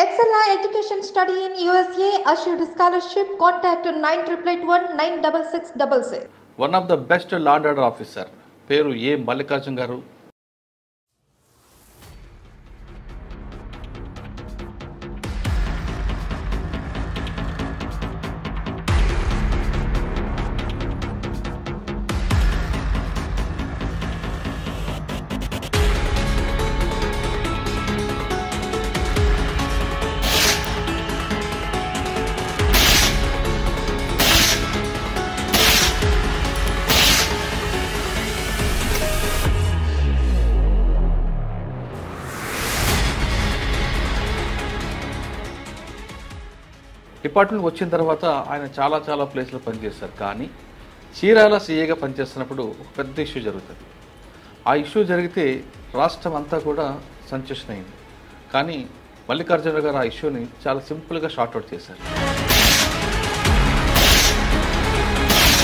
Excella Education Study in USA assured scholarship. Contact 9881 one of the best law and order officer పేరు ఏ మల్లికార్జున్ గారు. Department వచ్చిన తర్వాత ఆయన చాలా ప్లేస్లో పనిచేశారు. కానీ చీరాల సీఏగా పనిచేస్తున్నప్పుడు ఒక పెద్ద ఇష్యూ జరుగుతుంది. ఆ ఇష్యూ జరిగితే రాష్ట్రం అంతా కూడా సంచలనం అయింది. కానీ మల్లికార్జున గారు ఆ ఇష్యూని చాలా సింపుల్గా షార్ట్అవుట్ చేశారు.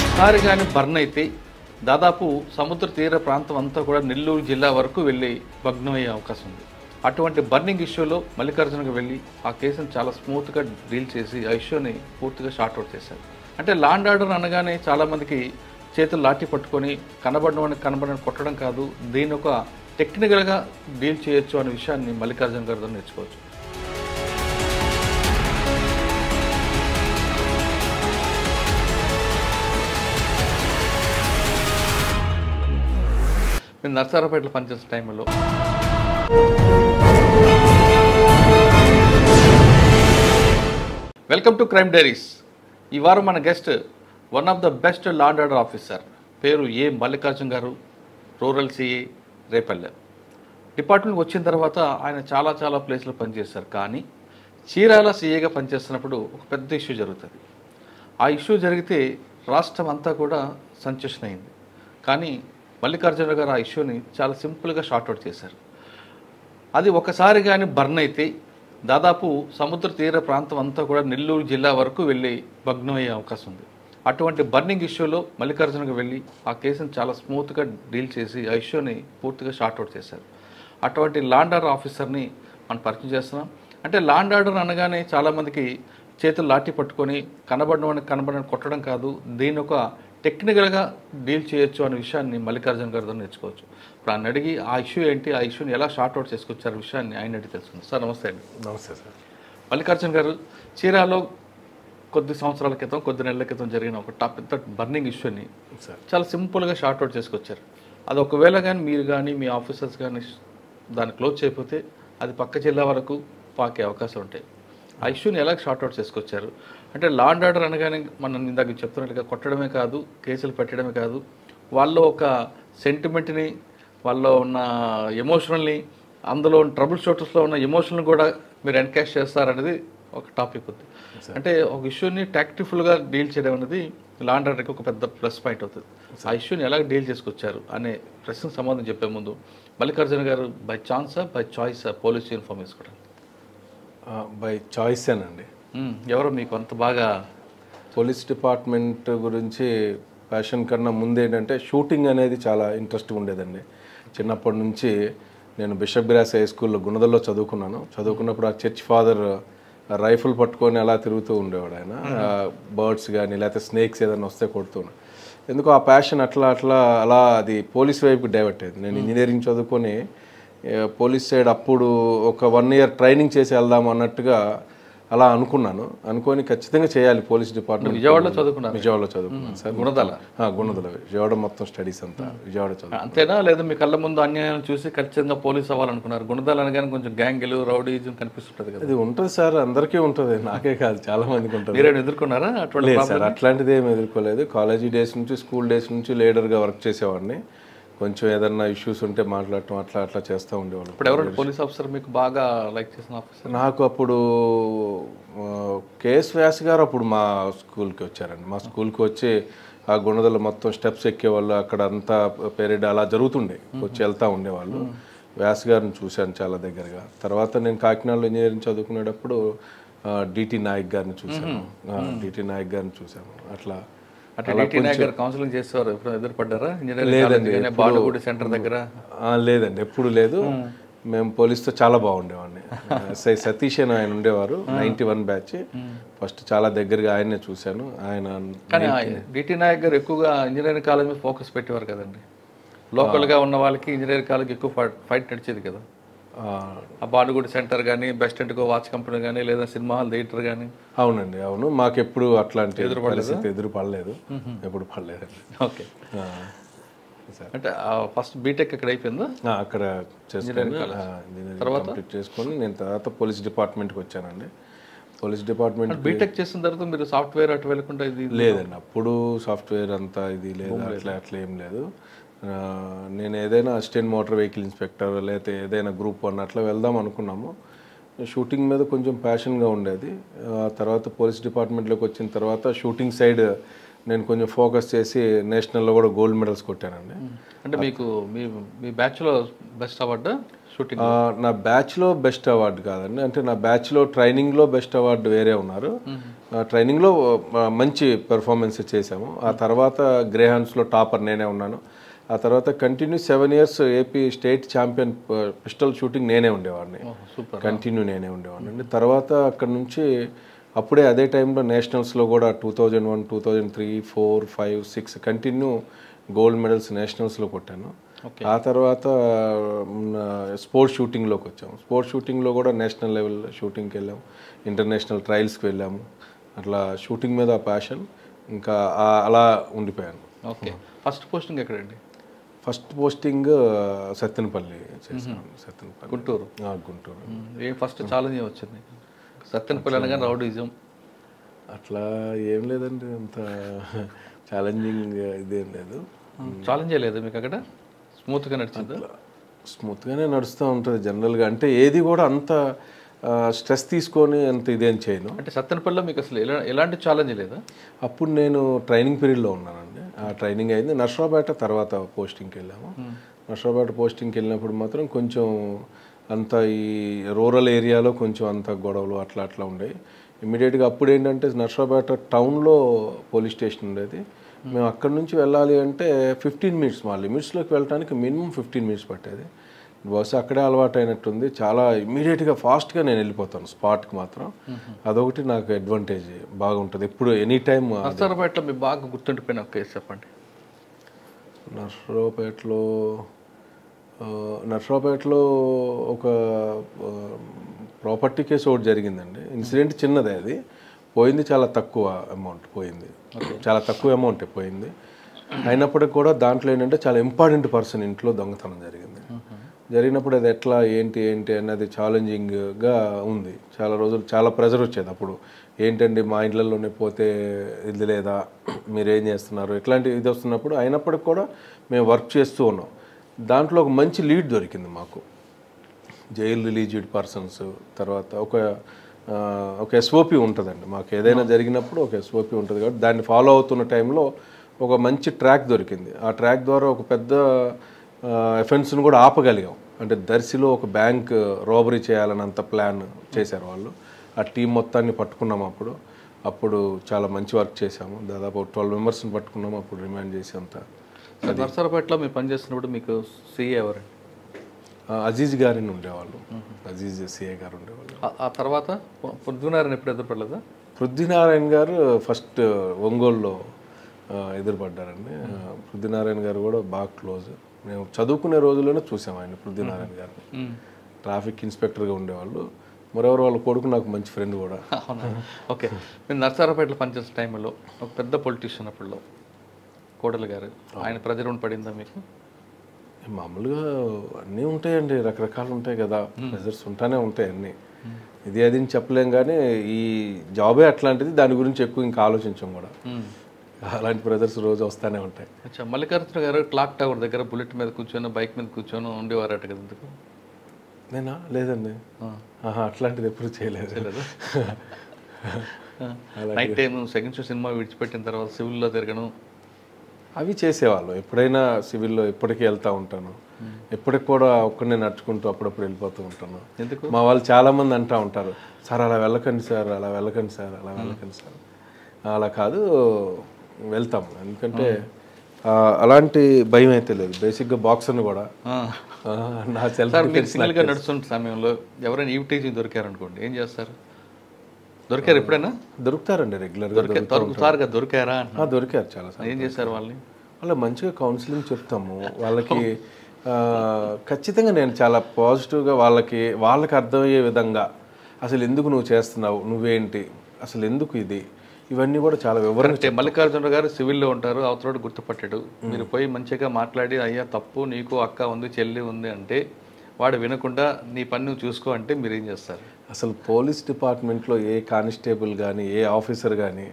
ఒకసారి కానీ బర్న్ అయితే దాదాపు సముద్ర తీర ప్రాంతం అంతా కూడా నెల్లూరు జిల్లా వరకు వెళ్ళి భగ్నమయ్యే అవకాశం ఉంది. అటువంటి బర్నింగ్ ఇష్యూలో మల్లికార్జునకు వెళ్ళి ఆ కేసును చాలా స్మూత్గా డీల్ చేసి ఆ ఇష్యూని పూర్తిగా షార్ట్అవుట్ చేశారు. అంటే లా అండ్ ఆర్డర్ అనగానే చాలామందికి చేతులు లాఠీ పట్టుకొని కనబడని కొట్టడం కాదు, దీన్ని ఒక టెక్నికల్గా డీల్ చేయొచ్చు అనే విషయాన్ని మల్లికార్జున గారితో నేర్చుకోవచ్చు. నేను నర్సారావుపేటలో పనిచేసే టైంలో వెల్కమ్ టు క్రైమ్ డైరీస్. ఈ వారం మన guest one of the best law and order officer పేరు ఏ మల్లికార్జున్ గారు, రూరల్ సిఏ, రేపల్లె. డిపార్ట్మెంట్ వచ్చిన తర్వాత ఆయన చాలా ప్లేస్లో పనిచేశారు. కానీ చీరాల సీఏగా పనిచేస్తున్నప్పుడు ఒక పెద్ద ఇష్యూ జరుగుతుంది. ఆ ఇష్యూ జరిగితే రాష్ట్రం అంతా కూడా సంచలనం అయింది. కానీ మల్లికార్జున గారు ఆ ఇష్యూని చాలా సింపుల్గా షార్ట్అవుట్ చేశారు. అది ఒకసారి కానీ బర్న్ అయితే దాదాపు సముద్ర తీర ప్రాంతం అంతా కూడా నెల్లూరు జిల్లా వరకు వెళ్ళి భగ్నమయ్యే అవకాశం ఉంది. అటువంటి బర్నింగ్ ఇష్యూలో మల్లికార్జునకు వెళ్ళి ఆ కేసును చాలా స్మూత్గా డీల్ చేసి ఆ ఇష్యూని పూర్తిగా షార్ట్అవుట్ చేశారు. అటువంటి లా అండ్ ఆర్డర్ ఆఫీసర్ని మనం పరిచయం చేస్తున్నాం. అంటే లా అండ్ ఆర్డర్ అనగానే చాలామందికి చేతులు లాఠీ పట్టుకొని కనబడని కొట్టడం కాదు, దీన్ని ఒక టెక్నికల్గా డీల్ చేయొచ్చు అనే విషయాన్ని మల్లికార్జున గారితో నేర్చుకోవచ్చు. ఇప్పుడు ఆయన అడిగి ఆ ఇష్యూ ఏంటి, ఆ ఇష్యూని ఎలా షార్ట్అవుట్ చేసుకొచ్చారు విషయాన్ని ఆయన అడిగి తెలుసుకుందాం. సార్ నమస్తే అండి. నమస్తే సార్. మల్లికార్జున గారు, చీరాలో కొద్ది సంవత్సరాల క్రితం, కొద్ది నెలల క్రితం జరిగిన ఒక పెద్ద బర్నింగ్ ఇష్యూని చాలా సింపుల్గా షార్ట్అవుట్ చేసుకొచ్చారు. అది ఒకవేళ కానీ మీరు కానీ మీ ఆఫీసర్స్ కానీ దాన్ని క్లోజ్ చేయకపోతే అది పక్క జిల్లా వరకు పాకే అవకాశాలు ఉంటాయి. ఆ ఇష్యూని ఎలా షార్ట్అవుట్ చేసుకొచ్చారు? అంటే లా అండ్ ఆర్డర్ అనగానే మనం ఇందాక చెప్తున్నట్టుగా కొట్టడమే కాదు, కేసులు పెట్టడమే కాదు, వాళ్ళు ఒక సెంటిమెంట్ని, వాళ్ళలో ఉన్న ఎమోషనల్ని, అందులో ట్రబుల్ షూటర్స్లో ఉన్న ఎమోషనల్ కూడా మీరు ఎన్కాష్ చేస్తారనేది ఒక టాపిక్ ఉంది. అంటే ఒక ఇష్యూని టాక్టిఫుల్గా డీల్ చేయడం అనేది లా అండ్ ఆర్డర్కి ఒక పెద్ద ప్లస్ పాయింట్ అవుతుంది. ఆ ఇష్యూని ఎలా డీల్ చేసుకొచ్చారు అనే ప్రశ్నకు సమాధానం చెప్పే ముందు మల్లికార్జున గారు బై ఛాన్సా బై చాయిసా పోలీస్ యూనిఫామ్ వేసుకోవడం? బై చాయిసేనండి. ఎవరు మీకు అంత బాగా పోలీస్ డిపార్ట్మెంట్ గురించి ప్యాషన్ కన్నా ముందు ఏంటంటే షూటింగ్ అనేది చాలా ఇంట్రెస్ట్ ఉండేదండి. చిన్నప్పటి నుంచి నేను బిషప్ గ్రాస్ హై స్కూల్లో గుణదల్లో చదువుకున్నప్పుడు ఆ చర్చ్ ఫాదర్ రైఫిల్ పట్టుకొని అలా తిరుగుతూ ఉండేవాడు. ఆయన బర్డ్స్ కానీ లేకపోతే స్నేక్స్ ఏదైనా వస్తే కొడుతున్నాడు. ఎందుకు ఆ ప్యాషన్ అలా అది పోలీస్ వైపు డైవర్ట్ అయ్యింది. నేను ఇంజనీరింగ్ చదువుకొని పోలీస్ సైడ్ అప్పుడు ఒక 1 year ట్రైనింగ్ చేసి వెళ్దాం అన్నట్టుగా అలా అనుకొని ఖచ్చితంగా చేయాలి పోలీస్ డిపార్ట్మెంట్. విజయవాడలో చదువుకున్నాను సార్. గుణదల విజయవాడ మొత్తం స్టడీస్ అంతా విజయవాడ చదువు. అంతేనా? లేదా మీ కళ్ళ ముందు అన్యాయం చూసి ఖచ్చితంగా పోలీస్ అవ్వాలనుకున్నారు? గుణదల అనగానే కొంచెం గ్యాంగులు, రౌడీజం కనిపిస్తుంటది కదా. అది ఉంటుంది సార్, అందరికీ ఉంటుంది, నాకే కాదు చాలా మందికి ఉంటుంది. మీరేం ఎదుర్కొన్నారా? సార్ అట్లాంటిది ఏమి ఎదుర్కోలేదు. కాలేజీ డేస్ నుంచి, స్కూల్ డేస్ నుంచి లీడర్గా వర్క్ చేసేవాడిని. కొంచెం ఏదన్నా ఇష్యూస్ ఉంటే మాట్లాడటం అట్లా చేస్తూ ఉండేవాళ్ళు. ఇప్పుడు ఎవరు పోలీస్ ఆఫీసర్ మీకు బాగా లైక్ చేసిన ఆఫీసర్? నాకు అప్పుడు కేఎస్ వ్యాస్ గారు అప్పుడు మా స్కూల్కి వచ్చారండి. మా స్కూల్కి వచ్చి ఆ గుణదలు మొత్తం స్టెప్స్ ఎక్కేవాళ్ళు, అక్కడ అంతా పెరేడ్ అలా జరుగుతుండే, వచ్చి వెళ్తూ ఉండేవాళ్ళు. వ్యాస్ గారిని చూశాను చాలా దగ్గరగా. తర్వాత నేను కాకినాడలో ఇంజనీరింగ్ చదువుకునేటప్పుడు డిటి నాయక్ గారిని చూశాను. అట్లా కౌన్సిలింగ్ చేసేవారు. ఎప్పుడు ఎదురుపడ్డారా? లేదండి, బాలుగూడి సెంటర్ దగ్గర? లేదండి, ఎప్పుడు లేదు. మేము పోలీస్తో చాలా బాగుండేవాడిని. ఎస్ఐ సతీష్ అని ఆయన ఉండేవారు, 91 బ్యాచ్. ఫస్ట్ చాలా దగ్గరగా ఆయన్నే చూశాను. ఆయన కానీ డిటి నాయక్ గారు ఎక్కువగా ఇంజనీరింగ్ కాలేజ్ మీద ఫోకస్ పెట్టేవారు కదండి. లోకల్గా ఉన్న వాళ్ళకి ఇంజనీరింగ్ కాలేజ్ ఎక్కువ ఫైట్ నడిచేది కదా. ఆ బాలుగుడి సెంటర్ కానీ, best and go watch company కానీ, లేదా సినిమా హాల్ థియేటర్ కానీ. అవునండి, అవును. మాకెప్పుడు అట్లాంటి పరిస్థితి ఎదురు పడలేదు, ఎప్పుడు పడలేదండి. ఓకే. అంటే ఫస్ట్ బీటెక్ అక్కడ అయిపోయిందా? అక్కడ చేసుకుని కంప్లీట్ చేసుకొని నేను తర్వాత పోలీస్ డిపార్ట్మెంట్కి వచ్చానండి. పోలీస్ డిపార్ట్మెంట్ బీటెక్ చేసిన తర్వాత మీరు సాఫ్ట్వేర్ అటు వెళ్ళకుండా ఇది లేదండి. అప్పుడు సాఫ్ట్వేర్ అంతా ఇది లేదు, అట్లా ఏం లేదు. నేను ఏదైనా అసిస్టెంట్ మోటార్ వెహికల్ ఇన్స్పెక్టర్ లేకపోతే ఏదైనా గ్రూప్ 1 అట్లా వెళ్దాం అనుకున్నాము. షూటింగ్ మీద కొంచెం ప్యాషన్గా ఉండేది. తర్వాత పోలీస్ డిపార్ట్మెంట్లోకి వచ్చిన తర్వాత షూటింగ్ సైడ్ నేను కొంచెం ఫోకస్ చేసి నేషనల్లో కూడా గోల్డ్ మెడల్స్ కొట్టానండి. అంటే మీకు మీ బ్యాచ్లో బెస్ట్ అవార్డు షూటింగ్? నా బ్యాచ్లో బెస్ట్ అవార్డు కాదండి, అంటే నా బ్యాచ్లో ట్రైనింగ్లో బెస్ట్ అవార్డు వేరే ఉన్నారు. ట్రైనింగ్లో మంచి పెర్ఫార్మెన్స్ చేశాము. ఆ తర్వాత గ్రేహాన్స్లో టాపర్ నేనే ఉన్నాను. ఆ తర్వాత continue 7 years AP state champion pistol shooting నేనే ఉండేవాడిని, కంటిన్యూ నేనే ఉండేవాడిని అండి. తర్వాత అక్కడ నుంచి అప్పుడే అదే టైంలో నేషనల్స్లో కూడా 2001, 2003, 4, 5, 6 కంటిన్యూ గోల్డ్ మెడల్స్ నేషనల్స్లో కొట్టాను. ఆ తర్వాత స్పోర్ట్స్ షూటింగ్లోకి వచ్చాము. స్పోర్ట్స్ షూటింగ్లో కూడా నేషనల్ లెవెల్ షూటింగ్కి వెళ్ళాము, ఇంటర్నేషనల్ ట్రయల్స్కి వెళ్ళాము. అట్లా షూటింగ్ మీద ప్యాషన్, ఇంకా అలా ఉండిపోయాను. ఓకే. ఫస్ట్ పోస్టింగ్ ఎక్కడండి? ఫస్ట్ పోస్టింగ్ సత్తెనపల్లి చేశాను. సత్తెనపల్లి, గుంటూరు. గుంటూరు. ఏం ఫస్ట్ ఛాలెంజ్ వచ్చింది సత్తెనపల్లి అనగానే? రౌడీజం అట్లా ఏం లేదండి, అంత ఛాలెంజింగ్ ఇదేం లేదు. ఛాలెంజ్ లేదు మీకు అక్కడ? స్మూత్గా నడిచింది? స్మూత్గానే నడుస్తూ ఉంటుంది జనరల్గా. అంటే ఏది కూడా అంత స్ట్రెస్ తీసుకొని అంత ఇదేం చేయను. అంటే సత్తెనపల్లిలో మీకు అసలు ఎలాంటి ఛాలెంజ్ లేదా? అప్పుడు నేను ట్రైనింగ్ పీరియడ్లో ఉన్నానండి. ఆ ట్రైనింగ్ అయింది. నర్సరావుపేట తర్వాత పోస్టింగ్కి వెళ్ళాము. నర్సరావుపేట పోస్టింగ్కి వెళ్ళినప్పుడు మాత్రం కొంచెం అంత ఈ రూరల్ ఏరియాలో కొంచెం అంత గొడవలు అట్లా ఉండేవి. ఇమ్మీడియట్గా అప్పుడు ఏంటంటే నర్సరావుపేట టౌన్లో పోలీస్ స్టేషన్ ఉండేది. మేము అక్కడ నుంచి వెళ్ళాలి అంటే 15 minutes, మా లిమిట్స్లోకి వెళ్ళడానికి మినిమం 15 minutes పట్టేది. బహుశా అక్కడే అలవాటు అయినట్టుంది. చాలా ఇమ్మీడియట్గా ఫాస్ట్గా నేను వెళ్ళిపోతాను స్పాట్కి మాత్రం. అదొకటి నాకు అడ్వాంటేజ్ బాగుంటుంది ఎప్పుడు, ఎనీ టైమ్. నర్సరావుపేటలో మీకు బాగా గుర్తుండిపోయిన ఒక కేసు చెప్పండి. నర్సరావుపేటలో ఒక ప్రాపర్టీ కేసు ఒకటి జరిగిందండి. ఇన్సిడెంట్ చిన్నదే, అది పోయింది చాలా తక్కువ అమౌంట్ పోయింది, చాలా తక్కువ అమౌంటే పోయింది. అయినప్పటికీ కూడా దాంట్లో ఏంటంటే చాలా ఇంపార్టెంట్ పర్సన్ ఇంట్లో దొంగతనం జరిగినప్పుడు అది ఎట్లా ఏంటి అన్నది ఛాలెంజింగ్గా ఉంది. చాలా రోజులు చాలా ప్రెజర్ వచ్చేది. అప్పుడు ఏంటండి మా ఇంట్లలోనే పోతే ఇది లేదా, మీరేం చేస్తున్నారు, ఇట్లాంటి ఇది వస్తున్నప్పుడు అయినప్పటికి కూడా మేము వర్క్ చేస్తూ ఉన్నాం. దాంట్లో ఒక మంచి లీడ్ దొరికింది మాకు, జైలు రిలీజ్డ్ పర్సన్స్. తర్వాత ఒక ఎస్ఓపి ఉంటుందండి మాకు, ఏదైనా జరిగినప్పుడు ఒక ఎస్ఓపి ఉంటుంది కాబట్టి దాన్ని ఫాలో అవుతున్న టైంలో ఒక మంచి ట్రాక్ దొరికింది. ఆ ట్రాక్ ద్వారా ఒక పెద్ద ఎఫెన్స్ను కూడా ఆపగలిగాం. అంటే దర్శిలో ఒక బ్యాంక్ రాబరీ చేయాలన్నంత ప్లాన్ చేశారు వాళ్ళు. ఆ టీం మొత్తాన్ని పట్టుకున్నాం. అప్పుడు చాలా మంచి వర్క్ చేశాము. దాదాపు 12 members పట్టుకున్నాము అప్పుడు, రిమాండ్ చేసి అంతా. నర్సరావుపేటలో మీరు పనిచేస్తున్నప్పుడు మీకు సిఏ ఎవరండి? అజీజ్ గారిని ఉండేవాళ్ళు, అజీజ్ సిఏ గారు ఉండేవాళ్ళు. ఆ తర్వాత పృథ్వీనారాయణ ఎప్పుడు ఎదురుపడలేదా? పృథ్వీనారాయణ గారు ఫస్ట్ ఒంగోలులో ఎదురుపడ్డారండి. పృథ్వీనారాయణ గారు కూడా బాగా క్లోజ్. మేము చదువుకునే రోజుల్లోనే చూసాం ఆయన, పృథ్వీనారాయణ గారిని. ట్రాఫిక్ ఇన్స్పెక్టర్గా ఉండేవాళ్ళు. మరెవరు వాళ్ళ కొడుకు నాకు మంచి ఫ్రెండ్ కూడా. అవునా? ఓకే. మేము నర్సరావుపేటలో పనిచేసే టైంలో ఒక పెద్ద పొలిటీషియన్ అప్పుడులో కోడలి గారు, ఆయన ప్రెజర్ పడిందా మీకు? మామూలుగా అన్నీ ఉంటాయండి, రకరకాలు ఉంటాయి కదా, ప్రెజర్స్ ఉంటానే ఉంటాయి అన్నీ. ఇది అది అని చెప్పలేం, కానీ ఈ జాబే అట్లాంటిది, దాని గురించి ఎక్కువ ఇంకా ఆలోచించాం కూడా. అలాంటి ప్రెజర్స్ రోజు వస్తూనే ఉంటాయి. అచ్చా, మల్లికార్జున గారు క్లాక్ టవర్ దగ్గర బుల్లెట్ మీద కూర్చొని బైక్ మీద కూర్చొని ఉండేవారట కదా, ఎందుకు? నేనా? లేదండి, అట్లాంటిది ఎప్పుడు చేయలేదు. Night time second show cinema విడిచిపెట్టిన తర్వాత సివిల్లో తిరగడం అవి చేసేవాళ్ళు. ఎప్పుడైనా సివిల్లో ఎప్పటికీ వెళ్తూ ఉంటాను. ఎప్పటికి కూడా ఒక్కడనే నడుచుకుంటూ అప్పుడప్పుడు వెళ్ళిపోతూ ఉంటాను. ఎందుకు? మా వాళ్ళు చాలామంది అంటూ ఉంటారు, సార్ అలా వెళ్ళకండి సార్, అలా వెళ్ళకండి సార్, అలా వెళ్ళకండి సార్. అలా కాదు, వెళ్తాం. ఎందుకంటే అలాంటి భయం అయితే లేదు. బేసిక్గా బాక్సర్ని కూడా నా సెల్ఫ్ సార్ మీరు డిఫెన్స్ సింగిల్గా నడుస్తున్న సమయంలో ఎవరైనా ఈవిటీజింగ్ దొరికారనుకోండి ఏం చేస్తారు? దొరికారు ఎప్పుడైనా? దొరుకుతారండి రెగ్యులర్గా. దొరుకుతారుగా దొరికారా అంటున్నా. దొరికారు చాలా సార్. ఏం చేశారు వాళ్ళని? వాళ్ళ మంచిగా కౌన్సిలింగ్ చెప్తాము వాళ్ళకి. ఖచ్చితంగా నేను చాలా పాజిటివ్గా వాళ్ళకి అర్థమయ్యే విధంగా అసలు ఎందుకు నువ్వు చేస్తున్నావు, నువ్వేంటి, అసలు ఎందుకు ఇది, ఇవన్నీ కూడా చాలా వివరంగా. మల్లికార్జున గారు సివిల్లో ఉంటారు, అవతల గుర్తుపట్టాడు, మీరు పోయి మంచిగా మాట్లాడి అయ్యా తప్పు నీకు అక్క ఉంది చెల్లి ఉంది అంటే వాడు వినకుండా నీ పని నువ్వు చూసుకో అంటే మీరు ఏం చేస్తారు? అసలు పోలీస్ డిపార్ట్మెంట్లో ఏ కానిస్టేబుల్ కానీ ఏ ఆఫీసర్ కానీ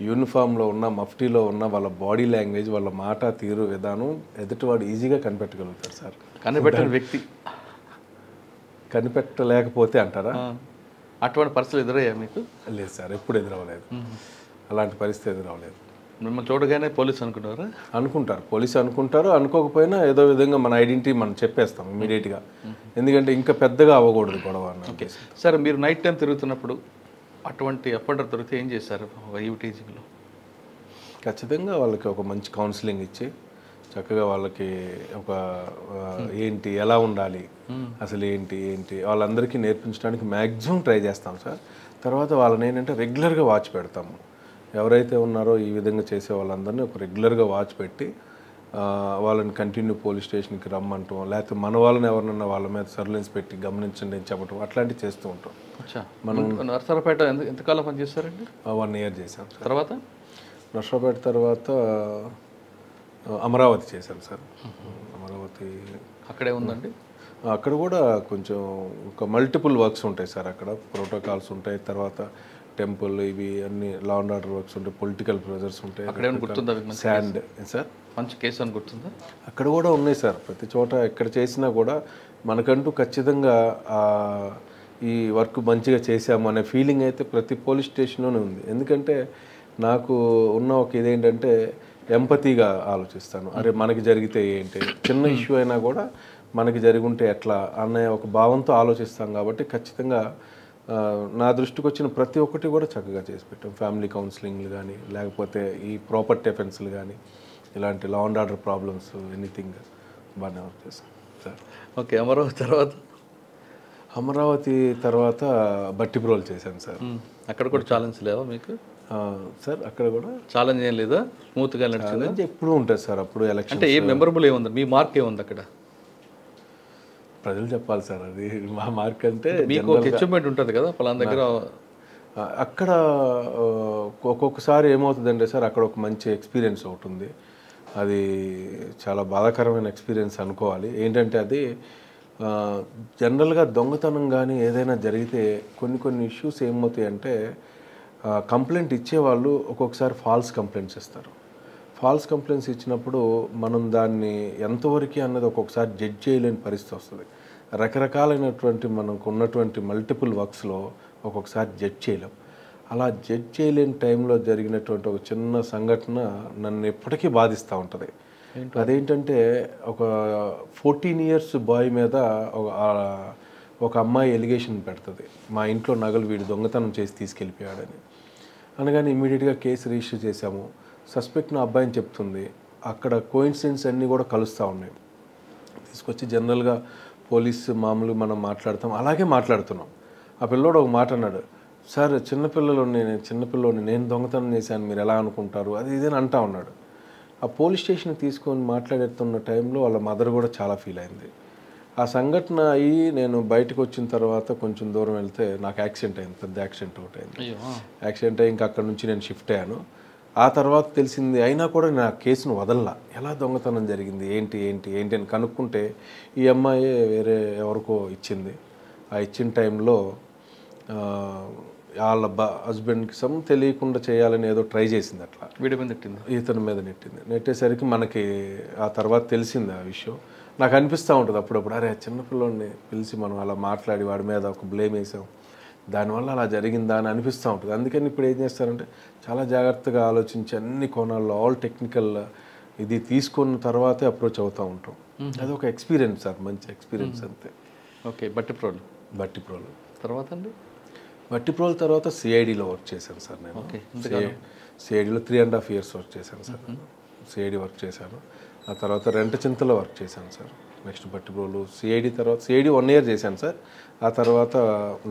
యూనిఫామ్లో ఉన్న మఫ్టీలో ఉన్న వాళ్ళ బాడీ లాంగ్వేజ్, వాళ్ళ మాట తీరు విధానం ఎదుటివాడు ఈజీగా కనిపెట్టగలుగుతారు సార్. కనిపెట్టిన వ్యక్తి కనిపెట్టలేకపోతే అంటారా? అటువంటి పరిస్థితులు ఎదురయ్యా మీకు? లేదు సార్, ఎప్పుడు ఎదురవ్వలేదు, అలాంటి పరిస్థితి ఎదురవ్వలేదు. మిమ్మల్ని చూడగానే పోలీస్ అనుకున్నారా? అనుకుంటారు, పోలీసు అనుకుంటారు. అనుకోకపోయినా ఏదో విధంగా మన ఐడెంటిటీ మనం చెప్పేస్తాం ఇమీడియట్గా, ఎందుకంటే ఇంకా పెద్దగా అవ్వకూడదు గొడవ. ఓకే సార్, మీరు నైట్ టైం తిరుగుతున్నప్పుడు అటువంటి అప్పండర్ దొరికితే ఏం చేశారు ఈవిటీజింగ్లో? ఖచ్చితంగా వాళ్ళకి ఒక మంచి కౌన్సిలింగ్ ఇచ్చి చక్కగా వాళ్ళకి ఒక ఏంటి ఎలా ఉండాలి అసలు ఏంటి వాళ్ళందరికీ నేర్పించడానికి మ్యాక్సిమం ట్రై చేస్తాం సార్. తర్వాత వాళ్ళని ఏంటంటే రెగ్యులర్గా వాచ్ పెడతాము. ఎవరైతే ఉన్నారో ఈ విధంగా చేసే వాళ్ళందరినీ ఒక రెగ్యులర్గా వాచ్ పెట్టి వాళ్ళని కంటిన్యూ పోలీస్ స్టేషన్కి రమ్మంటాం, లేకపోతే మన వాళ్ళని ఎవరినన్నా వాళ్ళ మీద సర్వేలెన్స్ పెట్టి గమనించండి అని చెప్పడం, అట్లాంటివి చేస్తూ ఉంటాం. మనం నర్సరావుపేట ఎంతకాలం పనిచేస్తారండి? 1 year చేశాం సార్. తర్వాత నర్సరావుపేట తర్వాత అమరావతి చేశాను సార్. అమరావతి అక్కడే ఉందండి. అక్కడ కూడా కొంచెం ఒక మల్టిపుల్ వర్క్స్ ఉంటాయి సార్. అక్కడ ప్రోటోకాల్స్ ఉంటాయి, తర్వాత టెంపుల్ ఇవి అన్ని లా అండ్ ఆర్డర్ వర్క్స్ ఉంటాయి, పొలిటికల్ ప్రెజర్స్ ఉంటాయి. అక్కడ గుర్తుందా శాండ్ సార్? మంచి కేసు అని గుర్తుందా? అక్కడ కూడా ఉన్నాయి సార్. ప్రతి చోట ఎక్కడ చేసినా కూడా మనకంటూ ఖచ్చితంగా ఈ వర్క్ మంచిగా చేశాము అనే ఫీలింగ్ అయితే ప్రతి పోలీస్ స్టేషన్లోనే ఉంది. ఎందుకంటే నాకు ఉన్న ఒక ఇదేంటంటే ఎంపతిగా ఆలోచిస్తాను. అరే మనకి జరిగితే ఏంటి, చిన్న ఇష్యూ అయినా కూడా మనకి జరుగుంటే ఎట్లా అనే ఒక భావంతో ఆలోచిస్తాం. కాబట్టి ఖచ్చితంగా నా దృష్టికి వచ్చిన ప్రతి ఒక్కటి కూడా చక్కగా చేసి పెట్టాం. ఫ్యామిలీ కౌన్సిలింగ్లు కానీ, లేకపోతే ఈ ప్రాపర్టీ అఫెన్స్లు కానీ, ఇలాంటి law and order problems anything బాగానే వర్క్ చేస్తాం సార్. ఓకే, అమరావతి తర్వాత బట్టిప్రోలు చేశాను సార్. అక్కడ కూడా ఛాలెంజ్ లేవా మీకు సార్? అక్కడ కూడా ఛాలెంజ్ ఏం లేదా? స్మూత్గా నడిచింది? ఎప్పుడు ఉంటుంది సార్. అప్పుడు ఎలక్షన్ అంటే ఏ మెమరబుల్ ఏముంది, మీ మార్క్ ఏముంది అక్కడ? ప్రజలు చెప్పాలి సార్. అది మా మార్క్ అంటే మీకు ఒక అచీవ్మెంట్ ఉంటుంది కదా పలానా దగ్గర. అక్కడ ఒక్కొక్కసారి ఏమవుతుందంటే సార్, అక్కడ ఒక మంచి ఎక్స్పీరియన్స్ ఒకటి ఉంది. అది చాలా బాధాకరమైన ఎక్స్పీరియన్స్ అనుకోవాలి. ఏంటంటే అది జనరల్గా దొంగతనం కానీ ఏదైనా జరిగితే కొన్ని ఇష్యూస్ ఏమవుతాయి అంటే కంప్లైంట్ ఇచ్చేవాళ్ళు ఒక్కొక్కసారి ఫాల్స్ కంప్లైంట్స్ ఇస్తారు. ఫాల్స్ కంప్లైంట్స్ ఇచ్చినప్పుడు మనం దాన్ని ఎంతవరకు అన్నది ఒక్కొక్కసారి జడ్జ్ చేయలేని పరిస్థితి వస్తుంది. రకరకాలైనటువంటి మనకు ఉన్నటువంటి మల్టిపుల్ వర్క్స్లో ఒక్కొక్కసారి జడ్జ్ చేయలేం. అలా జడ్జ్ చేయలేని టైంలో జరిగినటువంటి ఒక చిన్న సంఘటన నన్ను ఎప్పటికీ బాధిస్తూ ఉంటుంది. అదేంటంటే ఒక 14 years బాయ్ మీద ఒక అమ్మాయి ఎలిగేషన్ పెడుతుంది, మా ఇంట్లో నగలు వీడు దొంగతనం చేసి తీసుకెళ్ళిపోయాడని. అనగానే ఇమీడియట్గా కేసు రిజిస్టర్ చేశాము. సస్పెక్ట్ నా అబ్బాయిని చెప్తుంది. అక్కడ కోయిన్సిడెంట్స్ అన్నీ కూడా కలుస్తూ ఉన్నాయి. తీసుకొచ్చి జనరల్గా పోలీస్ మామూలు మనం మాట్లాడతాం, అలాగే మాట్లాడుతున్నాం. ఆ పిల్లోడు ఒక మాట అన్నాడు, సార్ చిన్నపిల్లోని నేను దొంగతనం చేశాను మీరు ఎలా అనుకుంటారు, అది ఇదేని అంటా ఉన్నాడు. ఆ పోలీస్ స్టేషన్ తీసుకొని మాట్లాడుతున్న టైంలో వాళ్ళ మదర్ కూడా చాలా ఫీల్ అయింది. ఆ సంఘటన అయ్యి నేను బయటకు వచ్చిన తర్వాత కొంచెం దూరం వెళ్తే నాకు యాక్సిడెంట్ అయింది, పెద్ద యాక్సిడెంట్ ఒకటి అయింది. యాక్సిడెంట్ అయ్యి ఇంకా అక్కడ నుంచి నేను షిఫ్ట్ అయ్యాను. ఆ తర్వాత తెలిసింది, అయినా కూడా నేను ఆ కేసును వదలలా. ఎలా దొంగతనం జరిగింది ఏంటి అని కనుక్కుంటే ఈ అమ్మాయి వేరే ఎవరికో ఇచ్చింది. ఆ ఇచ్చిన టైంలో వాళ్ళ హస్బెండ్కి తెలియకుండా చేయాలని ఏదో ట్రై చేసింది. అట్లా వీడి మీద నెట్టింది, ఇతని మీద నెట్టేసరికి మనకి ఆ తర్వాత తెలిసింది ఆ విషయం. నాకు అనిపిస్తూ ఉంటుంది అప్పుడప్పుడు, అరే చిన్నపిల్లోడిని పిలిచి మనం అలా మాట్లాడి వాడి మీద ఒక బ్లేమ్ వేసాం, దానివల్ల అలా జరిగిందా అని అనిపిస్తూ ఉంటుంది. అందుకని ఇప్పుడు ఏం చేస్తారంటే చాలా జాగ్రత్తగా ఆలోచించి అన్ని కోణాల్లో ఆల్ టెక్నికల్ ఇది తీసుకున్న తర్వాతే అప్రోచ్ అవుతూ ఉంటాం. అది ఒక ఎక్స్పీరియన్స్ సార్, మంచి ఎక్స్పీరియన్స్ అంతే. ఓకే, బట్టిప్రోలు తర్వాత అండి? బట్టిప్రోలు తర్వాత సిఐడిలో వర్క్ చేశాను సార్ నేను. సిఐడిలో 3.5 years వర్క్ చేశాను సార్. సిఐడి వర్క్ చేశాను. ఆ తర్వాత రెంటచింతలో వర్క్ చేశాను సార్. నెక్స్ట్ బట్టిప్రోలు సిఐడి తర్వాత సిఐడి 1 year చేశాను సార్. ఆ తర్వాత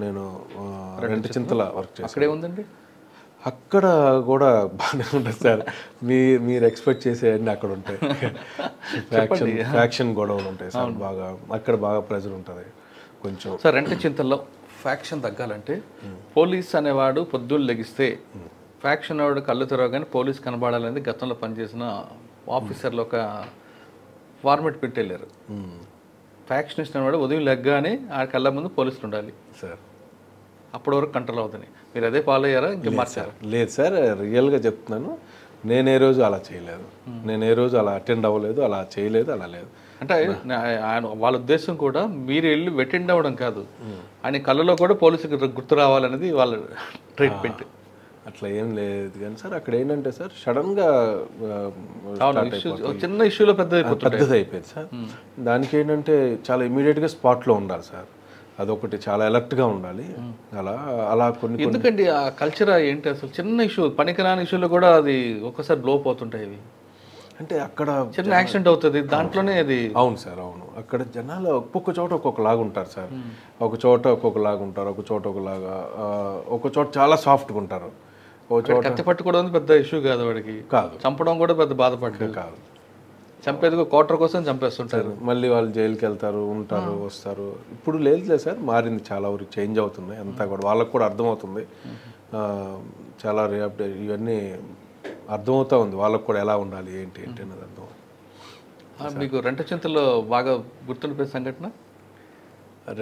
నేను రెంటచింతల వర్క్ చేశాను. అక్కడే ఉందండి. అక్కడ కూడా బాగానే ఉంటుంది సార్. మీరు ఎక్స్పెక్ట్ చేసేవన్నీ అక్కడ ఉంటాయి. ఫ్యాక్షన్ గొడవలు ఉంటాయి సార్. బాగా అక్కడ బాగా ప్రెజర్ ఉంటుంది కొంచెం. సార్ రెంటచింతల్లో ఫ్యాక్షన్ తగ్గాలంటే పోలీస్ అనేవాడు పొద్దున్న లెగిస్తే ఫ్యాక్షన్ వాడు కళ్ళు తెరవగానే పోలీస్ కనబడాలనేది గతంలో పనిచేసిన ఆఫీసర్లు ఒక ఫార్మెట్ పెట్టేళ్ళారు. ఫ్యాక్షనిస్ట్ అనేవాడు ఉదయం లెగ్గానే ఆ కళ్ళ ముందు పోలీసులు ఉండాలి సార్. అప్పటి వరకు కంట్రోల్ అవుతుంది. మీరు అదే ఫాలో అయ్యారా ఇంకా మార్చారా? లేదు సార్, రియల్గా చెప్తున్నాను. నేను ఏ రోజు అలా చేయలేదు, నేను ఏ రోజు అలా అటెండ్ అవ్వలేదు, అలా చేయలేదు, అలా లేదు. అంటే ఆయన వాళ్ళ ఉద్దేశం కూడా మీరు వెళ్ళి అటెండ్ అవ్వడం కాదు, ఆయన కళ్ళలో కూడా పోలీసుకి గుర్తు రావాలనేది వాళ్ళ ట్రీట్మెంట్. అట్లా ఏం లేదు కానీ సార్ అక్కడ ఏంటంటే సార్ సడన్గా చిన్న ఇష్యూలో పెద్దది అయిపోయింది సార్. దానికి ఏంటంటే చాలా ఇమీడియట్గా స్పాట్లో ఉండాలి సార్. అదొకటి చాలా అలర్ట్గా ఉండాలి. అలా కొన్ని ఎందుకండి ఆ కల్చర్ ఏంటి అసలు? చిన్న ఇష్యూ పనికిరాని ఇష్యూలో కూడా అది ఒక్కసారి బ్లో అవుతుంటాయి. ఇవి అంటే అక్కడ చిన్న యాక్సిడెంట్ అవుతుంది దాంట్లోనే అది. అవును సార్, అవును. అక్కడ జనాలు ఒక్కొక్క చోట ఒక్కొక్కలాగా ఉంటారు సార్. ఒక చోట ఒక్కొక్కలాగా ఉంటారు, ఒక చోట ఒకలాగా, ఒక చోట చాలా సాఫ్ట్గా ఉంటారు. ఒక చోట కత్తి పట్టుకోవడం పెద్ద ఇష్యూ కాదు వాడికి, కాదు. చంపడం కూడా పెద్ద బాధపడ్డాడు కాదు. చంపేది క్వార్టర్ కోసం చంపేస్తుంటారు. మళ్ళీ వాళ్ళు జైలుకి వెళ్తారు, ఉంటారు, వస్తారు. ఇప్పుడు లేదు సార్, మారింది, చాలా వరకు చేంజ్ అవుతుంది అంతా కూడా. వాళ్ళకు కూడా అర్థమవుతుంది, చాలా రియాప్డేట్ ఇవన్నీ అర్థమవుతూ ఉంది వాళ్ళకు కూడా, ఎలా ఉండాలి ఏంటి అనేది అర్థం. మీకు రెంటచింతల్లో బాగా గుర్తుండిపోయే సంఘటన?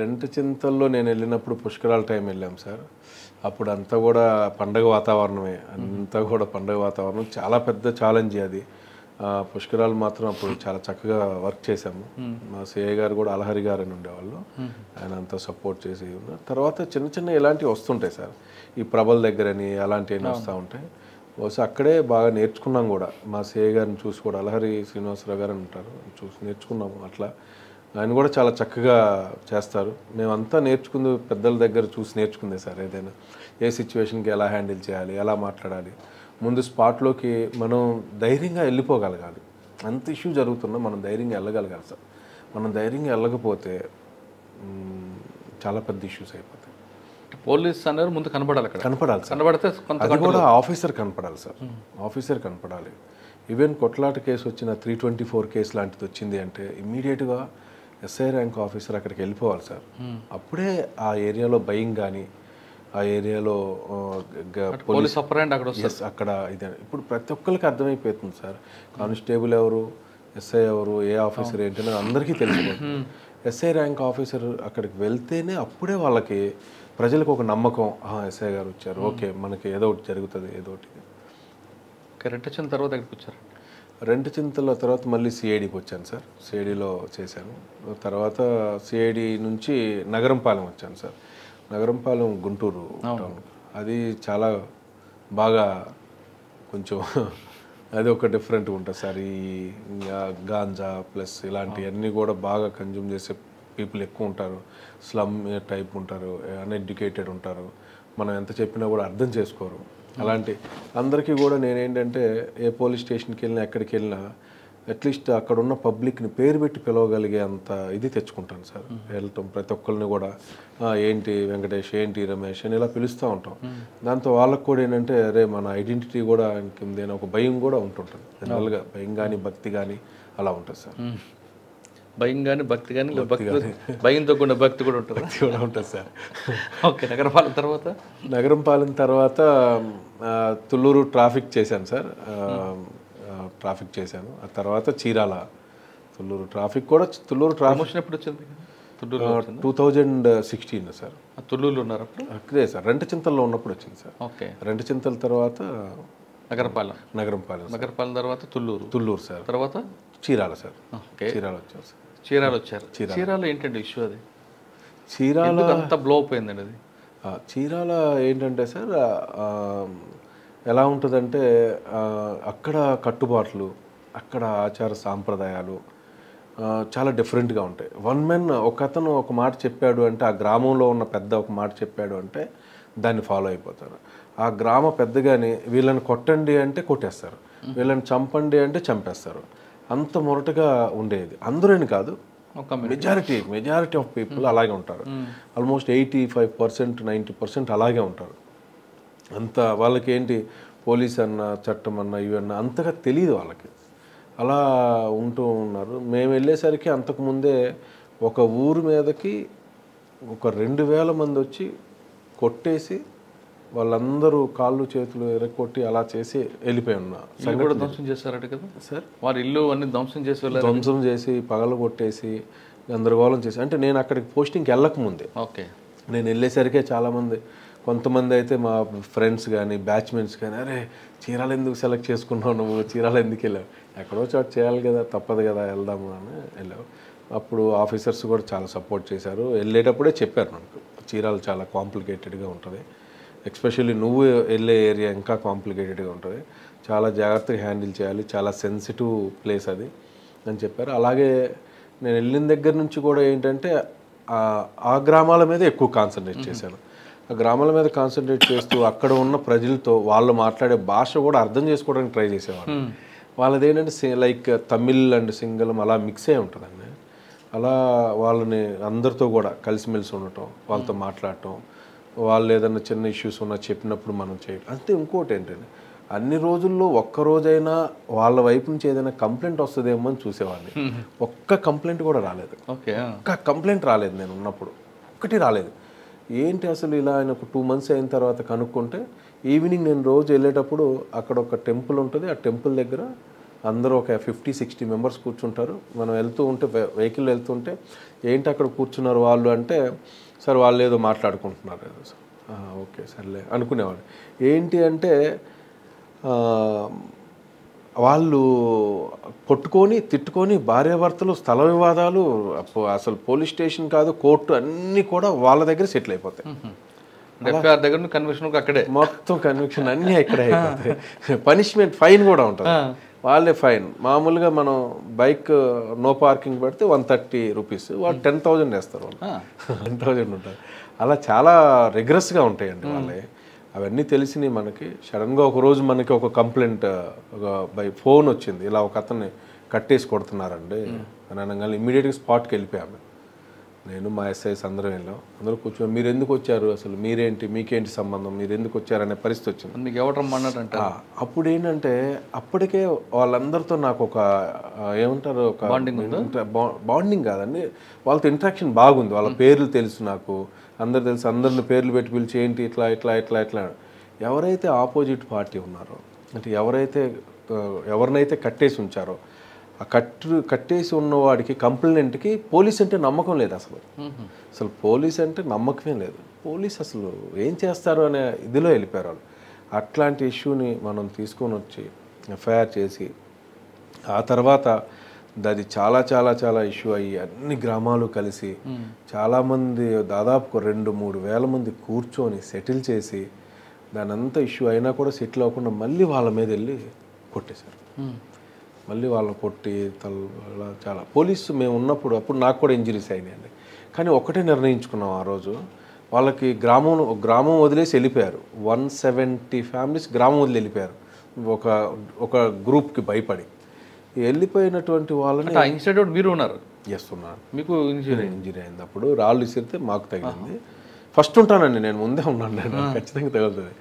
రెంటచింతల్లో నేను వెళ్ళినప్పుడు పుష్కరాల టైం వెళ్ళాం సార్. అప్పుడు అంతా కూడా పండగ వాతావరణమే, అంతా కూడా పండగ వాతావరణం. చాలా పెద్ద ఛాలెంజ్ అది. పుష్కరాలు మాత్రం అప్పుడు చాలా చక్కగా వర్క్ చేశాము. మా సిఐ గారు కూడా అలహరి గారు అని ఉండేవాళ్ళు, ఆయన అంతా సపోర్ట్ చేసి ఉన్నారు. తర్వాత చిన్న చిన్న ఇలాంటివి వస్తుంటాయి సార్, ఈ ప్రభల దగ్గరని అలాంటివి వస్తూ ఉంటాయి. బహుశా అక్కడే బాగా నేర్చుకున్నాం కూడా. మా సిఐ గారిని చూసి కూడా, అలహరి శ్రీనివాసరావు గారు అని ఉంటారు, చూసి నేర్చుకున్నాము. అట్లా ఆయన కూడా చాలా చక్కగా చేస్తారు. మేమంతా నేర్చుకుంది పెద్దల దగ్గర చూసి నేర్చుకుందే సార్. ఏదైనా ఏ సిచ్యువేషన్కి ఎలా హ్యాండిల్ చేయాలి, ఎలా మాట్లాడాలి, ముందు స్పాట్లోకి మనం ధైర్యంగా వెళ్ళిపోగలగాలి. అంత ఇష్యూ జరుగుతున్నా మనం ధైర్యంగా వెళ్ళగలగాలి సార్. మనం ధైర్యంగా వెళ్ళకపోతే చాలా పెద్ద ఇష్యూస్ అయిపోతాయి. పోలీస్ అనేది ముందు కనపడాలి, కనపడాలి సార్. కనపడితే అది కూడా ఆఫీసర్ కనపడాలి సార్, ఆఫీసర్ కనపడాలి. ఈవెన్ కొట్లాట కేసు వచ్చిన 324 కేసు లాంటిది వచ్చింది అంటే ఇమ్మీడియట్గా ఎస్ఐ ర్యాంక్ ఆఫీసర్ అక్కడికి వెళ్ళిపోవాలి సార్. అప్పుడే ఆ ఏరియాలో భయం కానీ, ఆ ఏరియాలో పోలీస్ అక్కడ ఇదే. ఇప్పుడు ప్రతి ఒక్కరికి అర్థమైపోతుంది సార్, కానిస్టేబుల్ ఎవరు, ఎస్ఐ ఎవరు, ఏ ఆఫీసర్ ఏంటనే అందరికీ తెలిసిపోతుంది. ఎస్ఐ ర్యాంక్ ఆఫీసర్ అక్కడికి వెళ్తేనే అప్పుడే వాళ్ళకి ప్రజలకు ఒక నమ్మకం, ఎస్ఐ గారు వచ్చారు, ఓకే మనకి ఏదో ఒకటి జరుగుతుంది, ఏదో ఒకటి. రెంటచింతల తర్వాత ఎక్కడికి వచ్చారు? రెంటచింతల తర్వాత మళ్ళీ సిఐడికి వచ్చాను సార్. సిఐడిలో చేశాను. తర్వాత సిఐడి నుంచి నగరంపాలెం వచ్చాను సార్. నగరంపాలెం గుంటూరు టౌన్. అది చాలా బాగా కొంచెం అది ఒక డిఫరెంట్గా ఉంటుంది సార్. ఈ గాంజా ప్లస్ ఇలాంటివన్నీ కూడా బాగా కన్జ్యూమ్ చేసే పీపుల్ ఎక్కువ ఉంటారు. స్లమ్ టైప్ ఉంటారు, అన్ఎడ్యుకేటెడ్ ఉంటారు. మనం ఎంత చెప్పినా కూడా అర్థం చేసుకోరు. అలాంటి అందరికీ కూడా నేనేంటంటే ఏ పోలీస్ స్టేషన్కి వెళ్ళినా ఎక్కడికి వెళ్ళినా అట్లీస్ట్ అక్కడ ఉన్న పబ్లిక్ని పేరు పెట్టి పిలవగలిగే అంత ఇది తెచ్చుకుంటాను సార్. వెళ్ళటం ప్రతి ఒక్కరిని కూడా ఏంటి వెంకటేష్, ఏంటి రమేష్ అని ఇలా పిలుస్తూ ఉంటాం. దాంతో వాళ్ళకు కూడా ఏంటంటే అరే మన ఐడెంటిటీ కూడా ఇంకేమైనా ఒక భయం కూడా ఉంటుంటుంది. జనరల్గా భయం కానీ భక్తి కానీ అలా ఉంటుంది సార్. భయం కానీ భక్తి కానీ, భయంతో కూడా భక్తి కూడా ఉంటుంది, ఉంటుంది సార్. ఓకే. నగరంపాలెం తర్వాత? నగరంపాలెం తర్వాత తుళ్ళూరు ట్రాఫిక్ చేశాను సార్. ట్రాఫిక్ చేశాను. ఆ తర్వాత చీరాల తుళ్ళూరు ట్రాఫిక్ కూడా. తుళ్ళూరు ట్రాఫిక్ ఎప్పుడు వచ్చింది? 2016 సార్. తుళ్ళూరులో ఉన్నారు అక్కడే సార్, రెంటచింతల్లో ఉన్నప్పుడు వచ్చింది సార్. ఓకే. రెంటచింతల తర్వాత నగరంపాలెం. నగరంపాలెం తర్వాత తుళ్ళూరు సార్. తర్వాత చీరాల సార్. చీరాల వచ్చారు సార్. చీరాల వచ్చారు. చీరాల ఏంటంటే ఇష్యూ అది? చీరాల అంత బ్లో అయిపోయిందండి అది. చీరాల ఏంటంటే సార్ ఎలా ఉంటుందంటే అక్కడ కట్టుబాట్లు, అక్కడ ఆచార సాంప్రదాయాలు చాలా డిఫరెంట్గా ఉంటాయి. వన్ మెన్ ఒక అతను ఒక మాట చెప్పాడు అంటే, ఆ గ్రామంలో ఉన్న పెద్ద ఒక మాట చెప్పాడు అంటే దాన్ని ఫాలో అయిపోతారు. ఆ గ్రామ పెద్దగానే వీళ్ళని కొట్టండి అంటే కొట్టేస్తారు, వీళ్ళని చంపండి అంటే చంపేస్తారు. అంత మొరటగా ఉండేది. అందరూ కాదు, మెజారిటీ ఆఫ్ పీపుల్ అలాగే ఉంటారు. ఆల్మోస్ట్ 85% 90% అలాగే ఉంటారు. అంత వాళ్ళకి ఏంటి పోలీస్ అన్న చట్టం అన్న ఇవన్న అంతగా తెలియదు వాళ్ళకి, అలా ఉంటూ ఉన్నారు. మేము వెళ్ళేసరికి అంతకుముందే ఒక ఊరు మీదకి ఒక 2000 మంది వచ్చి కొట్టేసి వాళ్ళందరూ కాళ్ళు చేతులు ఎరగొట్టి అలా చేసి వెళ్ళిపోయి ఉన్నా. కూడా ధ్వంసం చేస్తారట కదా సార్, వారి ఇల్లు అన్ని ధ్వంసం చేసి పగలు కొట్టేసి గందరగోళం చేసి. అంటే నేను అక్కడికి పోస్టింగ్కి వెళ్ళకముందే, ఓకే, నేను వెళ్ళేసరికే చాలామంది, కొంతమంది అయితే మా ఫ్రెండ్స్ కానీ బ్యాచ్మెంట్స్ కానీ, అరే చీరాలు ఎందుకు సెలెక్ట్ చేసుకున్నావు నువ్వు, చీరాలు ఎందుకు వెళ్ళావు, ఎక్కడో చోటు చేయాలి కదా, తప్పదు కదా వెళ్దాము అని వెళ్ళావు. అప్పుడు ఆఫీసర్స్ కూడా చాలా సపోర్ట్ చేశారు. వెళ్ళేటప్పుడే చెప్పారు నాకు, చీరాలు చాలా కాంప్లికేటెడ్గా ఉంటుంది, ఎస్పెషల్లీ నువ్వు వెళ్ళే ఏరియా ఇంకా కాంప్లికేటెడ్గా ఉంటుంది, చాలా జాగ్రత్తగా హ్యాండిల్ చేయాలి, చాలా సెన్సిటివ్ ప్లేస్ అది అని చెప్పారు. అలాగే నేను వెళ్ళిన దగ్గర నుంచి కూడా ఏంటంటే ఆ గ్రామాల మీద ఎక్కువ కాన్సన్ట్రేట్ చేశాను. ఆ గ్రామాల మీద కాన్సన్ట్రేట్ చేస్తూ అక్కడ ఉన్న ప్రజలతో వాళ్ళు మాట్లాడే భాష కూడా అర్థం చేసుకోవడానికి ట్రై చేసేవాళ్ళు. వాళ్ళది ఏంటంటే లైక్ తమిళ్ అండ్ సింగళం అలా మిక్స్ అయి ఉంటుందండి. అలా వాళ్ళని అందరితో కూడా కలిసిమెలిసి ఉండటం, వాళ్ళతో మాట్లాడటం, వాళ్ళు ఏదైనా చిన్న ఇష్యూస్ ఉన్నా చెప్పినప్పుడు మనం చేయడం. అంతే. ఇంకోటి ఏంటంటే అన్ని రోజుల్లో ఒక్కరోజైనా వాళ్ళ వైపు నుంచి ఏదైనా కంప్లైంట్ వస్తుందేమో అని చూసేవాడిని. ఒక్క కంప్లైంట్ కూడా రాలేదు. ఒక్క కంప్లైంట్ రాలేదు నేను ఉన్నప్పుడు, ఒక్కటి రాలేదు. ఏంటి అసలు ఇలా ఆయన ఒక 2 months అయిన తర్వాత కనుక్కుంటే, ఈవినింగ్ నేను రోజు వెళ్ళేటప్పుడు అక్కడ ఒక టెంపుల్ ఉంటుంది, ఆ టెంపుల్ దగ్గర అందరూ ఒక 50-60 మెంబర్స్ కూర్చుంటారు. మనం వెళ్తూ ఉంటే వెహికల్ వెళ్తుంటే ఏంటి అక్కడ కూర్చున్నారు వాళ్ళు అంటే, సార్ వాళ్ళు ఏదో మాట్లాడుకుంటున్నారు ఏదో. ఓకే సర్లే అనుకునేవాడు. ఏంటి అంటే వాళ్ళు కొట్టుకొని తిట్టుకొని భార్యాభర్తలు, స్థల వివాదాలు, అసలు పోలీస్ స్టేషన్ కాదు కోర్టు అన్నీ కూడా వాళ్ళ దగ్గర సెటిల్ అయిపోతాయి. దగ్గర కన్విక్షన్ అక్కడే, మొత్తం కన్విక్షన్ అన్నీ ఇక్కడే అయిపోతాయి. పనిష్మెంట్ ఫైన్ కూడా ఉంటుంది, వాళ్ళే ఫైన్. మామూలుగా మనం బైక్ నో పార్కింగ్ పెడితే 130 రూపీస్, వాళ్ళు 10,000 వేస్తారు, వాళ్ళు 10,000 ఉంటుంది. అలా చాలా రిగ్రెస్గా ఉంటాయండి వాళ్ళే. అవన్నీ తెలిసినాయి మనకి. సడన్గా ఒకరోజు మనకి ఒక కంప్లైంట్ బై ఫోన్ వచ్చింది, ఇలా ఒక అతన్ని కట్టేసి కొడుతున్నారండి అని అనగానే ఇమ్మీడియట్గా స్పాట్కి వెళ్ళిపోయాము. నేను మా ఎస్ఐస్ అందరం వెళ్ళాం. అందరూ కూర్చొని మీరు ఎందుకు వచ్చారు, అసలు మీరేంటి, మీకేంటి సంబంధం, మీరు ఎందుకు వచ్చారనే పరిస్థితి వచ్చింది. మీకు ఎవరు రమ్మన్నారంట. అప్పుడు ఏంటంటే అప్పటికే వాళ్ళందరితో నాకు ఒక ఏమంటారు, ఒక బాండింగ్ కాదండి, వాళ్ళతో ఇంట్రాక్షన్ బాగుంది. వాళ్ళ పేర్లు తెలుసు నాకు, అందరు తెలుసు. అందరిని పేర్లు పెట్టి పిలిచి ఏంటి ఇట్లా ఇట్లా ఇట్లా ఇట్లా. ఎవరైతే ఆపోజిట్ పార్టీ ఉన్నారో, అంటే ఎవరినైతే కట్టేసి ఉంచారో, ఆ కట్టేసి ఉన్నవాడికి కంప్లైంట్కి పోలీస్ అంటే నమ్మకం లేదు అసలు పోలీస్ అంటే నమ్మకమే లేదు. పోలీస్ అసలు ఏం చేస్తారు అనే ఇదిలో వెళ్ళిపోయారు వాళ్ళు. అట్లాంటి ఇష్యూని మనం తీసుకొని వచ్చి ఎఫ్ఐఆర్ చేసి, ఆ తర్వాత అది చాలా చాలా చాలా ఇష్యూ అయ్యి అన్ని గ్రామాలు కలిసి చాలామంది దాదాపు 2-3 వేల మంది కూర్చొని సెటిల్ చేసి, దాని అంతా ఇష్యూ అయినా కూడా సెటిల్ అవ్వకుండా మళ్ళీ వాళ్ళ మీద వెళ్ళి కొట్టేశారు. మళ్ళీ వాళ్ళని కొట్టి చాలా పోలీసు మేము ఉన్నప్పుడు అప్పుడు నాకు కూడా ఇంజరీస్ అయినాయండి. కానీ ఒకటే నిర్ణయించుకున్నాం ఆ రోజు, వాళ్ళకి గ్రామం వదిలేసి వెళ్ళిపోయారు. 170 ఫ్యామిలీస్ గ్రామం వదిలి వెళ్ళిపోయారు ఒక గ్రూప్కి భయపడి. వెళ్ళిపోయినటువంటి వాళ్ళని ఇన్స్టిట్యూట్ మీరు ఉన్నారు, ఉన్నారు, మీకు ఇంజరీ అయింది. అప్పుడు రాళ్ళు విసిరితే మాకు తగిలింది. ఫస్ట్ ఉంటానండి నేను, ముందే ఉన్నాను, ఖచ్చితంగా తగులుతుంది.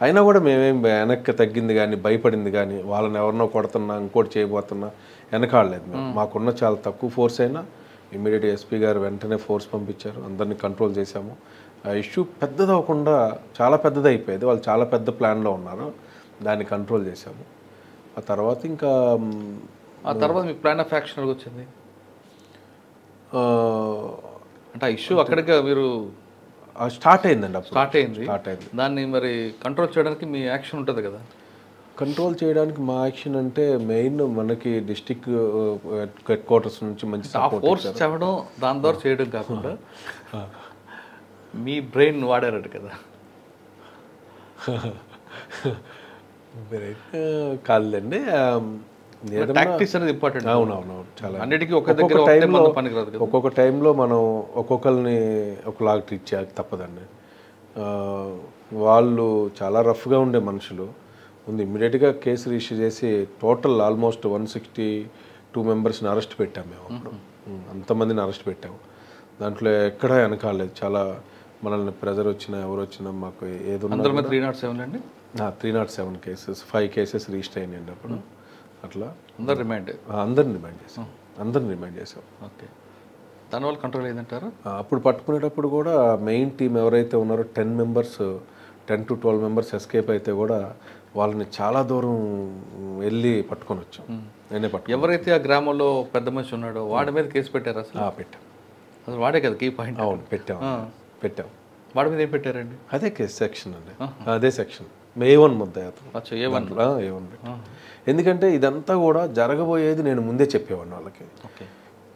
అయినా కూడా మేమేం వెనక్కి తగ్గింది కానీ భయపడింది కానీ, వాళ్ళని ఎవరినో కొడుతున్నా ఇంకోటి చేయబోతున్నా వెనకాడలేదు మేము. మాకున్న చాలా తక్కువ ఫోర్స్ అయినా ఇమ్మీడియట్ ఎస్పీ గారు వెంటనే ఫోర్స్ పంపించారు, అందరినీ కంట్రోల్ చేశాము. ఆ ఇష్యూ పెద్దదవకుండా చాలా పెద్దది అయిపోయేది. వాళ్ళు చాలా పెద్ద ప్లాన్లో ఉన్నారు, దాన్ని కంట్రోల్ చేశాము. ఆ తర్వాత ఇంకా మీ ప్లాన్ ఆఫ్ యాక్షన్ వచ్చింది అంటే ఆ ఇష్యూ అక్కడికి మీరు స్టార్ట్ అయిందండి. స్టార్ట్ అయింది. దాన్ని మరి కంట్రోల్ చేయడానికి మీ యాక్షన్ ఉంటుంది కదా. కంట్రోల్ చేయడానికి మా యాక్షన్ అంటే మెయిన్ మనకి డిస్ట్రిక్ట్ హెడ్ క్వార్టర్స్ నుంచి మంచి ఫోర్స్ చెప్పడం, దాని ద్వారా చేయడం కాకుండా మీ బ్రెయిన్ వాడారట కదా. బ్రెయిన్ కాదులేండి, ప్రాక్టీస్ అనేది ఇంపార్టెంట్. అవునవును, చాలా. అన్నిటికీ ఒక్కొక్క టైంలో మనం ఒక్కొక్కరిని ఒకలాగా ట్రీట్ చేయాలి, తప్పదండి. వాళ్ళు చాలా రఫ్గా ఉండే మనుషులు. ముందు ఇమ్మీడియట్గా కేసు రిజిస్టర్ చేసి టోటల్ ఆల్మోస్ట్ 162 మెంబర్స్ని అరెస్ట్ పెట్టాము మేము. అప్పుడు అంతమందిని అరెస్ట్ పెట్టాము. దాంట్లో ఎక్కడా వెనకాలేదు. చాలా మనల్ని ప్రెజర్ వచ్చినా ఎవరు వచ్చినా మాకు ఏది ఉన్నా 307 అండి 307 కేసెస్ 5 కేసెస్ రిజిస్టర్ అయినాయండి అప్పుడు. అట్లా అందరు రిమైండ్ అందరిని రిమైండ్ చేసాం. ఓకే, దానివల్ల కంట్రోల్ అయిందంటారా? అప్పుడు పట్టుకునేటప్పుడు కూడా మెయిన్ టీం ఎవరైతే ఉన్నారో 10 to 12 మెంబర్స్ ఎస్కేప్ అయితే కూడా వాళ్ళని చాలా దూరం వెళ్ళి పట్టుకొని వచ్చాం. నేనే పట్టుకు ఎవరైతే ఆ గ్రామంలో పెద్ద మనిషి ఉన్నాడో వాడి మీద కేసు పెట్టారు అసలు? పెట్టాం. అసలు వాడే కదా కీ పాయింట్. అవును, పెట్టాం. వాడి మీద ఏం పెట్టారండి? అదే కేసు సెక్షన్ అండి, అదే సెక్షన్ A1 ముద్దాయి అతను. A1 పెట్టాం. ఎందుకంటే ఇదంతా కూడా జరగబోయేది నేను ముందే చెప్పేవాడిని వాళ్ళకి. ఓకే,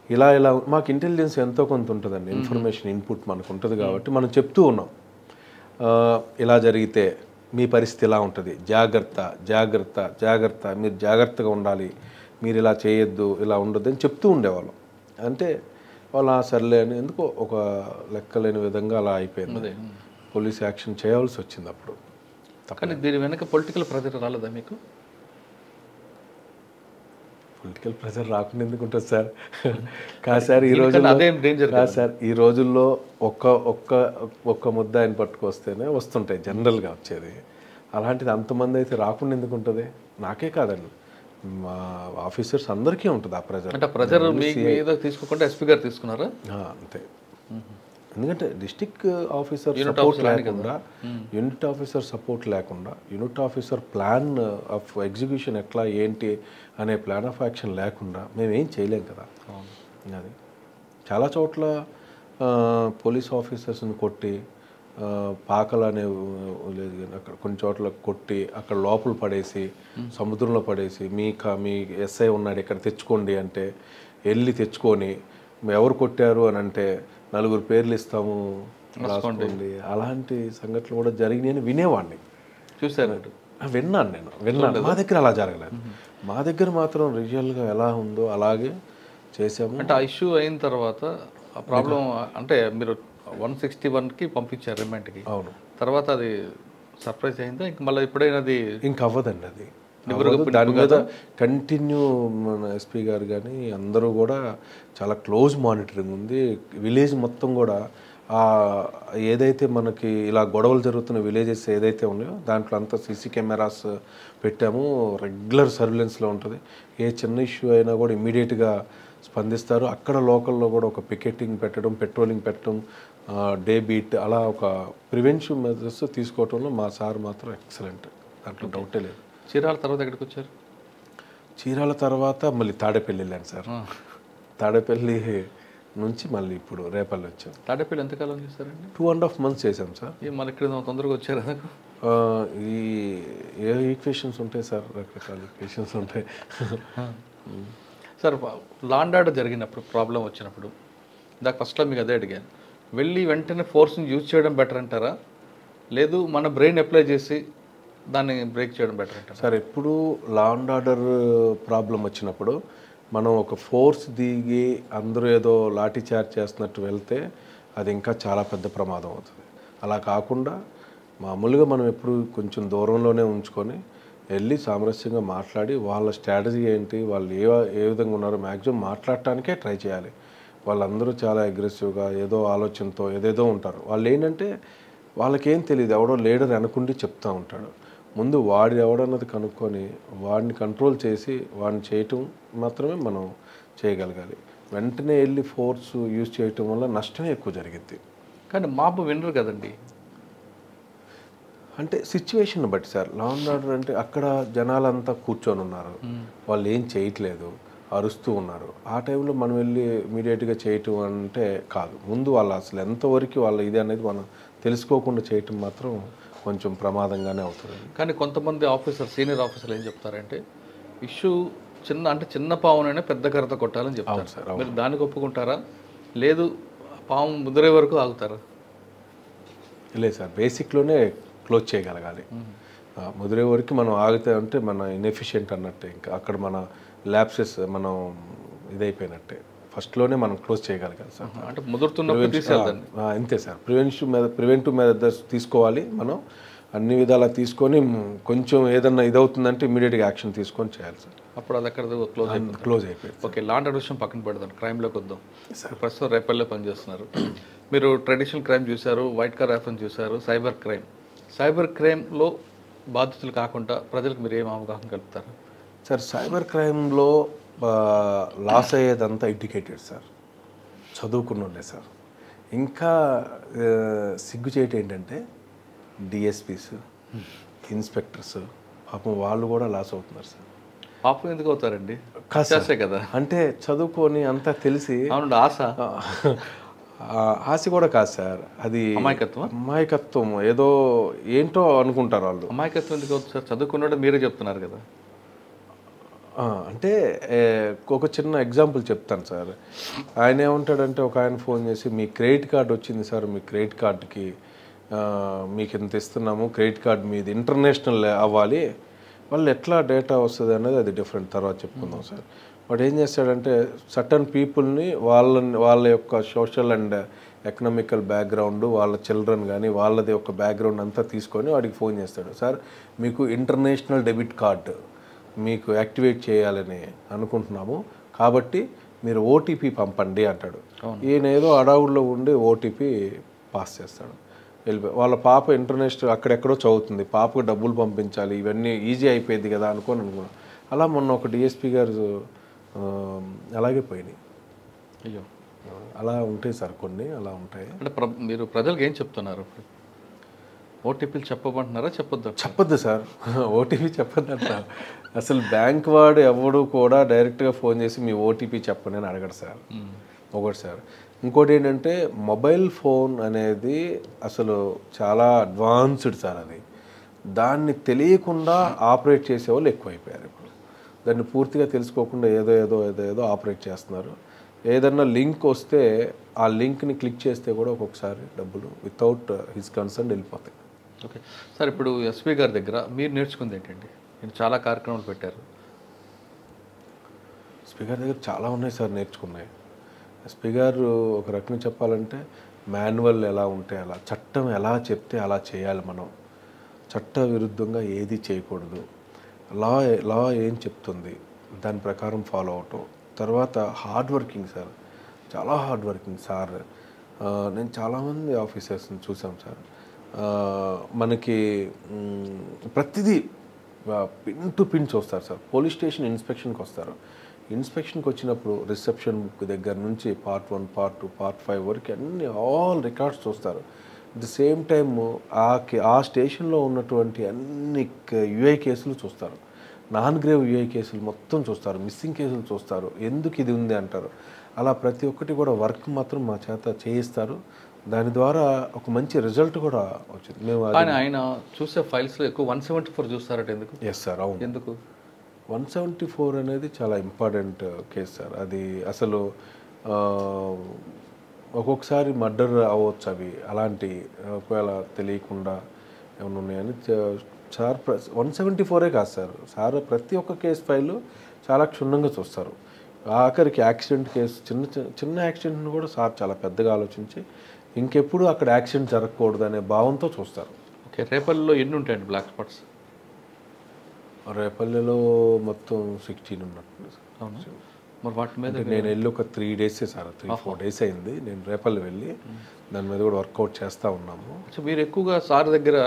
ఇలా మాకు ఇంటెలిజెన్స్ ఎంతో కొంత ఉంటుందండి, ఇన్ఫర్మేషన్ ఇన్పుట్ మనకు ఉంటుంది కాబట్టి మనం చెప్తూ ఉన్నాం. ఇలా జరిగితే మీ పరిస్థితి ఇలా ఉంటుంది, జాగ్రత్త, మీరు జాగ్రత్తగా ఉండాలి, మీరు ఇలా చేయొద్దు, ఇలా ఉండొద్దు అని చెప్తూ ఉండేవాళ్ళం. అంటే వాళ్ళు సర్లే అని ఎందుకో ఒక లెక్కలేని విధంగా అలా అయిపోయింది. పోలీస్ యాక్షన్ చేయాల్సి వచ్చింది అప్పుడు. కానీ దీని వెనక పొలిటికల్ ప్రెజర్ రాలేదా మీకు? పొలిటికల్ ప్రెజర్ రాకుండా ఎందుకు ఉంటుంది సార్? కాదు సార్, ఈ రోజుల్లో ఒక్క ముద్ద ఆయన పట్టుకొస్తేనే వస్తుంటాయి జనరల్గా వచ్చేది. అలాంటిది అంతమంది అయితే రాకుండా ఎందుకు ఉంటుంది? నాకే కాదండి, మా ఆఫీసర్స్ అందరికీ ఉంటుంది ఆ ప్రెజర్. అంటే ప్రెజర్ మీద తీసుకోకుండా ఎస్పీ గారు తీసుకున్నారా? అంతే. ఎందుకంటే డిస్ట్రిక్ట్ ఆఫీసర్ సపోర్ట్ లేకుండా, యూనిట్ ఆఫీసర్ సపోర్ట్ లేకుండా, unit officer plan of execution ఎట్లా ఏంటి అనే ప్లాన్ ఆఫ్ యాక్షన్ లేకుండా మేమేం చేయలేం కదా. అది చాలా చోట్ల పోలీస్ ఆఫీసర్స్ని కొట్టి పాకలు అనే లేదు కానీ అక్కడ కొన్ని చోట్ల కొట్టి అక్కడ లోపల పడేసి సముద్రంలో పడేసి మీ ఎస్ఐ ఉన్నాడు ఇక్కడ తెచ్చుకోండి అంటే వెళ్ళి తెచ్చుకొని ఎవరు కొట్టారు అని అంటే 4 పేర్లు ఇస్తాము రాసుకోండి. అలాంటి సంఘటనలు కూడా జరిగినాయని వినేవాడిని, చూశాను, విన్నాను. మా దగ్గర అలా జరగలేదు. మా దగ్గర మాత్రం రియల్గా ఎలా ఉందో అలాగే చేసాము. అంటే ఆ ఇష్యూ అయిన తర్వాత ఆ ప్రాబ్లం అంటే మీరు 161కి పంపించారు రిమాండ్కి. అవును. తర్వాత అది సర్ప్రైజ్ అయిందా? ఇంక మళ్ళీ ఎప్పుడైనా అది అవ్వదండి. అది దాని మీద కంటిన్యూ మన ఎస్పీ గారు కానీ అందరూ కూడా చాలా క్లోజ్ మానిటరింగ్ ఉంది. విలేజ్ మొత్తం కూడా ఏదైతే మనకి ఇలా గొడవలు జరుగుతున్న విలేజెస్ ఏదైతే ఉన్నాయో దాంట్లో అంతా సీసీ కెమెరాస్ పెట్టాము. రెగ్యులర్ సర్వేలెన్స్లో ఉంటుంది. ఏ చిన్న ఇష్యూ అయినా కూడా ఇమ్మీడియట్గా స్పందిస్తారు. అక్కడ లోకల్లో కూడా ఒక పికెటింగ్ పెట్టడం, పెట్రోలింగ్ పెట్టడం, డే బీట్ అలా ఒక ప్రివెన్షన్ మెజర్స్ తీసుకోవడంలో మా సార్ మాత్రం ఎక్సలెంట్, దాంట్లో డౌటే లేదు. చీరాల తర్వాత ఎక్కడికి వచ్చారు? చీరాల తర్వాత మళ్ళీ తాడేపల్లి వెళ్ళాను సార్. తాడేపల్లి నుంచి మళ్ళీ ఇప్పుడు రేపల్లి వచ్చాం. తాడేపల్లి ఎంతకాలం చేస్తారండి? 2.5 months చేసాం సార్. మళ్ళీ ఇక్కడ తొందరగా వచ్చారు. ఈ ఈక్వేషన్స్ ఉంటాయి సార్, రకరకాల ఈక్వేషన్స్ ఉంటాయి సార్. లా అండ్ ఆర్డర్ జరిగినప్పుడు ప్రాబ్లం వచ్చినప్పుడు ఇందాక ఫస్ట్లో మీకు అదే అడిగాను, వెళ్ళి వెంటనే ఫోర్స్ని యూజ్ చేయడం బెటర్ అంటారా, లేదు మన బ్రెయిన్ అప్లై చేసి దాన్ని బ్రేక్ చేయడం బెటర్ అంటారా? సార్, ఎప్పుడు లా అండ్ ఆర్డర్ ప్రాబ్లం వచ్చినప్పుడు మనం ఒక ఫోర్స్ దిగి అందరూ ఏదో లాఠీ చార్జ్ చేస్తున్నట్టు వెళ్తే అది ఇంకా చాలా పెద్ద ప్రమాదం అవుతుంది. అలా కాకుండా మామూలుగా మనం ఎప్పుడు కొంచెం దూరంలోనే ఉంచుకొని వెళ్ళి సామరస్యంగా మాట్లాడి వాళ్ళ స్ట్రాటజీ ఏంటి, వాళ్ళు ఏ విధంగా ఉన్నారో మ్యాక్సిమం మాట్లాడటానికే ట్రై చేయాలి. వాళ్ళందరూ చాలా అగ్రెసివ్గా ఏదో ఆలోచనతో ఏదేదో ఉంటారు. వాళ్ళు ఏంటంటే వాళ్ళకేం తెలియదు, ఎవడో లీడర్ అనుకుంటే చెప్తూ ఉంటాడు. ముందు వాడు ఎవడన్నది కనుక్కొని వాడిని కంట్రోల్ చేసి వాడిని చేయటం మాత్రమే మనం చేయగలగాలి. వెంటనే వెళ్ళి ఫోర్స్ యూజ్ చేయటం వల్ల నష్టమే ఎక్కువ జరిగింది. కానీ మాపు వినరు కదండి. అంటే సిచ్యువేషన్ బట్టి సార్, లా అండ్ ఆర్డర్ అంటే అక్కడ జనాలంతా కూర్చొని ఉన్నారు, వాళ్ళు ఏం చేయట్లేదు, అరుస్తూ ఉన్నారు. ఆ టైంలో మనం వెళ్ళి ఇమీడియట్గా చేయటం అంటే కాదు. ముందు వాళ్ళు అసలు ఎంతవరకు వాళ్ళ ఇది అనేది మనం తెలుసుకోకుండా చేయటం మాత్రం కొంచెం ప్రమాదంగానే అవుతుంది. కానీ కొంతమంది సీనియర్ ఆఫీసర్లు ఏం చెప్తారంటే ఇష్యూ చిన్న పావునైనా పెద్ద కర్రతో కొట్టాలని చెప్తారు సార్. మీరు దానికి ఒప్పుకుంటారా, లేదు పాము ముదిరే వరకు ఆగుతారా? లేదు సార్, బేసిక్లోనే క్లోజ్ చేయగలగాలి. ముదిరే వరకు మనం ఆగితే అంటే మన ఇన్ఎఫిషియెంట్ అన్నట్టే. ఇంకా అక్కడ మన ల్యాప్సెస్ మనం ఇదైపోయినట్టే. ఫస్ట్లోనే మనం క్లోజ్ చేయగలగాలి సార్. అంటే ముదురుతున్నప్పుడు అంతే సార్. ప్రివెంటివ్ మెథడ్స్ తీసుకోవాలి. మనం అన్ని విధాలా తీసుకొని కొంచెం ఏదన్నా ఇదవుతుందంటే ఇమీడియట్గా యాక్షన్ తీసుకొని చేయాలి సార్. అప్పుడు అది అక్కడ క్లోజ్ అయిపోయింది. క్లోజ్ అయిపోయింది. ఓకే, లాండ్ ఆర్డర్ విషయం పక్కన పెడదాం, క్రైమ్లోకి వద్దాం. ప్రస్తుతం రేపల్లె పనిచేస్తున్నారు. మీరు ట్రెడిషనల్ క్రైమ్ చూశారు, వైట్ కార్ ర్యాఫన్ చూశారు, సైబర్ క్రైమ్లో బాధితులు కాకుండా ప్రజలకు మీరు ఏం అవగాహన కలుపుతారు? సార్, సైబర్ క్రైమ్లో లాస్ అయ్యేదంతా ఎడ్యుకేటెడ్ సార్, చదువుకున్నోళ్ళే సార్. ఇంకా సిగ్గుచేటు ఏంటంటే డిఎస్పీస్, ఇన్స్పెక్టర్స్ పాపం వాళ్ళు కూడా లాస్ అవుతున్నారు సార్. పాపం ఎందుకు అవుతారండి? కాసే కదా, అంటే చదువుకొని అంతా తెలిసి అవును, ఆశ కూడా కాదు సార్, అది అమాయకత్వం. ఏదో ఏంటో అనుకుంటారు వాళ్ళు. అమాయకత్వం ఎందుకు అవుతుంది సార్? చదువుకున్నాడు మీరే చెప్తున్నారు కదా. అంటే ఒక చిన్న ఎగ్జాంపుల్ చెప్తాను సార్. ఆయన ఏమంటాడంటే, ఒక ఆయన ఫోన్ చేసి మీ క్రెడిట్ కార్డు వచ్చింది సార్, మీ క్రెడిట్ కార్డుకి మీకు ఇంత ఇస్తున్నాము, క్రెడిట్ కార్డు మీది ఇంటర్నేషనల్ అవ్వాలి, వాళ్ళు ఎట్లా డేటా వస్తుంది అనేది అది డిఫరెంట్, తర్వాత చెప్పుకుందాం సార్. వాడు ఏం చేస్తాడంటే సర్టన్ పీపుల్ని వాళ్ళ యొక్క సోషల్ అండ్ ఎకనామికల్ బ్యాక్గ్రౌండ్, వాళ్ళ చిల్డ్రన్ కానీ వాళ్ళది ఒక బ్యాక్గ్రౌండ్ అంతా తీసుకొని వాడికి ఫోన్ చేస్తాడు. సార్, మీకు ఇంటర్నేషనల్ డెబిట్ కార్డు మీకు యాక్టివేట్ చేయాలని అనుకుంటున్నాము, కాబట్టి మీరు ఓటీపీ పంపండి అంటాడు. ఈయన ఏదో అడవుల్లో ఉండి ఓటీపీ పాస్ చేస్తాడు, వెళ్ళిపోయి. వాళ్ళ పాప ఇంటర్నేషనల్ అక్కడెక్కడో చదువుతుంది, పాపకు డబ్బులు పంపించాలి, ఇవన్నీ ఈజీ అయిపోయింది కదా అనుకున్నాను. అలా మొన్న ఒక డిఎస్పీ గారు అలాగే పోయినాయి. అయ్యో, అలా ఉంటాయి సార్, కొన్ని అలా ఉంటాయి. అంటే మీరు ప్రజలకు ఏం చెప్తున్నారు? ఓటీపీలు చెప్పమంటున్నారా? చెప్పొద్దు సార్, ఓటీపీ చెప్పొద్దంట. అసలు బ్యాంక్ వాడు ఎవడు కూడా డైరెక్ట్గా ఫోన్ చేసి మీ ఓటీపీ చెప్పండి అని అడగడు సార్, ఒకటి సార్. ఇంకోటి ఏంటంటే మొబైల్ ఫోన్ అనేది అసలు చాలా అడ్వాన్స్డ్ సార్. అది దాన్ని తెలియకుండా ఆపరేట్ చేసేవాళ్ళు ఎక్కువైపోయారు ఇప్పుడు. దాన్ని పూర్తిగా తెలుసుకోకుండా ఏదో ఆపరేట్ చేస్తున్నారు. ఏదన్నా లింక్ వస్తే ఆ లింక్ని క్లిక్ చేస్తే కూడా ఒక్కొక్కసారి డబ్బులు వితౌట్ హిస్ కన్సర్న్ వెళ్ళిపోతాయి. ఓకే సార్, ఇప్పుడు ఎస్పీ గారి దగ్గర మీరు నేర్చుకుంది ఏంటండి? మీరు చాలా కార్యక్రమాలు పెట్టారు. ఎస్పీ గారి దగ్గర చాలా ఉన్నాయి సార్ నేర్చుకున్నాయి. ఎస్పీ గారు ఒక రకంగా చెప్పాలంటే మాన్యువల్ ఎలా ఉంటే అలా, చట్టం ఎలా చెప్తే అలా చేయాలి మనం, చట్ట విరుద్ధంగా ఏది చేయకూడదు, లా ఏం చెప్తుంది దాని ప్రకారం ఫాలో అవటం. తర్వాత హార్డ్ వర్కింగ్ సార్, చాలా హార్డ్ వర్కింగ్ సార్. నేను చాలామంది ఆఫీసర్స్ని చూసాం సార్. మనకి ప్రతిదీ పిన్ టు పిన్ చూస్తారు సార్. పోలీస్ స్టేషన్ ఇన్స్పెక్షన్కి వస్తారు. ఇన్స్పెక్షన్కి వచ్చినప్పుడు రిసెప్షన్ దగ్గర నుంచి పార్ట్ 1, పార్ట్ 2, పార్ట్ 5 వరకు అన్ని ఆల్ రికార్డ్స్ చూస్తారు. అట్ ది సేమ్ టైమ్ ఆ స్టేషన్లో ఉన్నటువంటి అన్ని యూఐ కేసులు చూస్తారు, నాన్ గ్రేవ్ యూఐ కేసులు మొత్తం చూస్తారు, మిస్సింగ్ కేసులు చూస్తారు, ఎందుకు ఇది ఉంది అంటారు. అలా ప్రతి ఒక్కటి కూడా వర్క్ మాత్రం మా చేత చేయిస్తారు. దాని ద్వారా ఒక మంచి రిజల్ట్ కూడా వచ్చింది. మేము ఆయన చూసే ఫైల్స్లో ఎక్కువ 174 చూస్తారట, ఎందుకు? ఎస్ సార్, అవును. ఎందుకు 174 అనేది చాలా ఇంపార్టెంట్ కేసు సార్. అది అసలు ఒక్కొక్కసారి మర్డర్ అవ్వచ్చు అవి, అలాంటి ఒకవేళ తెలియకుండా ఏమైనా ఉన్నాయని సార్ 174 కాదు సార్ ప్రతి ఒక్క కేసు ఫైలు చాలా క్షుణ్ణంగా చూస్తారు. ఆఖరికి యాక్సిడెంట్ కేసు, చిన్న యాక్సిడెంట్ని కూడా సార్ చాలా పెద్దగా ఆలోచించి ఇంకెప్పుడు అక్కడ యాక్సిడెంట్ జరగకూడదు అనే భావంతో చూస్తారు. ఓకే, రేపల్లిలో ఎన్ని ఉంటాయండి బ్లాక్ స్పాట్స్? రేపల్లిలో మొత్తం 16 ఉన్నట్టు. అవును, మరి వాటి మీద నేను వెళ్ళి ఒక 3 days సార్, 3-4 days అయింది నేను రేపల్లి వెళ్ళి. దాని మీద కూడా వర్కౌట్ చేస్తూ ఉన్నాము. మీరు ఎక్కువగా సార్ దగ్గర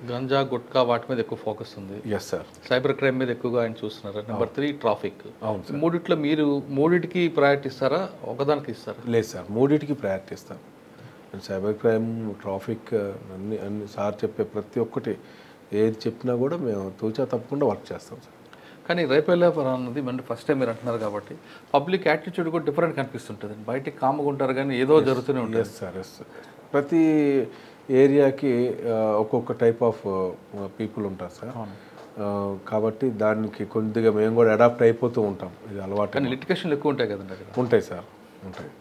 గంజా, గుట్కా వాటి మీద ఎక్కువ ఫోకస్ ఉంది. Yes sir. సైబర్ క్రైమ్ మీద ఎక్కువగా ఆయన చూస్తున్నారు. Number 3 traffic. అవును. మూడిట్లో మీరు మూడిటికి ప్రయారిటీ ఇస్తారా, ఒకదానికి ఇస్తారా? లేదు సార్, మూడిటికి ప్రయారిటీ ఇస్తాను. సైబర్ క్రైమ్, ట్రాఫిక్ అన్ని సార్ చెప్పే ప్రతి ఒక్కటి ఏది చెప్పినా కూడా మేము తూచా తప్పకుండా వర్క్ చేస్తాం సార్. కానీ రేపల్లె అన్నది అంటే ఫస్ట్ టైం మీరు అంటున్నారు కాబట్టి పబ్లిక్ యాటిట్యూడ్ కూడా డిఫరెంట్ కనిపిస్తుంటుంది. బయటికి కామ్గా ఉంటారు కానీ ఏదో జరుగుతూనే ఉంటుంది. Yes sir, yes. ప్రతి ఏరియాకి ఒక్కొక్క టైప్ ఆఫ్ పీపుల్ ఉంటారు సార్. కాబట్టి దానికి కొద్దిగా మేము కూడా అడాప్ట్ అయిపోతూ ఉంటాం, ఇది అలవాటు. కానీ లిటిగేషన్లు ఎక్కువ ఉంటాయి కదండి అక్కడ? ఉంటాయి సార్, ఉంటాయి.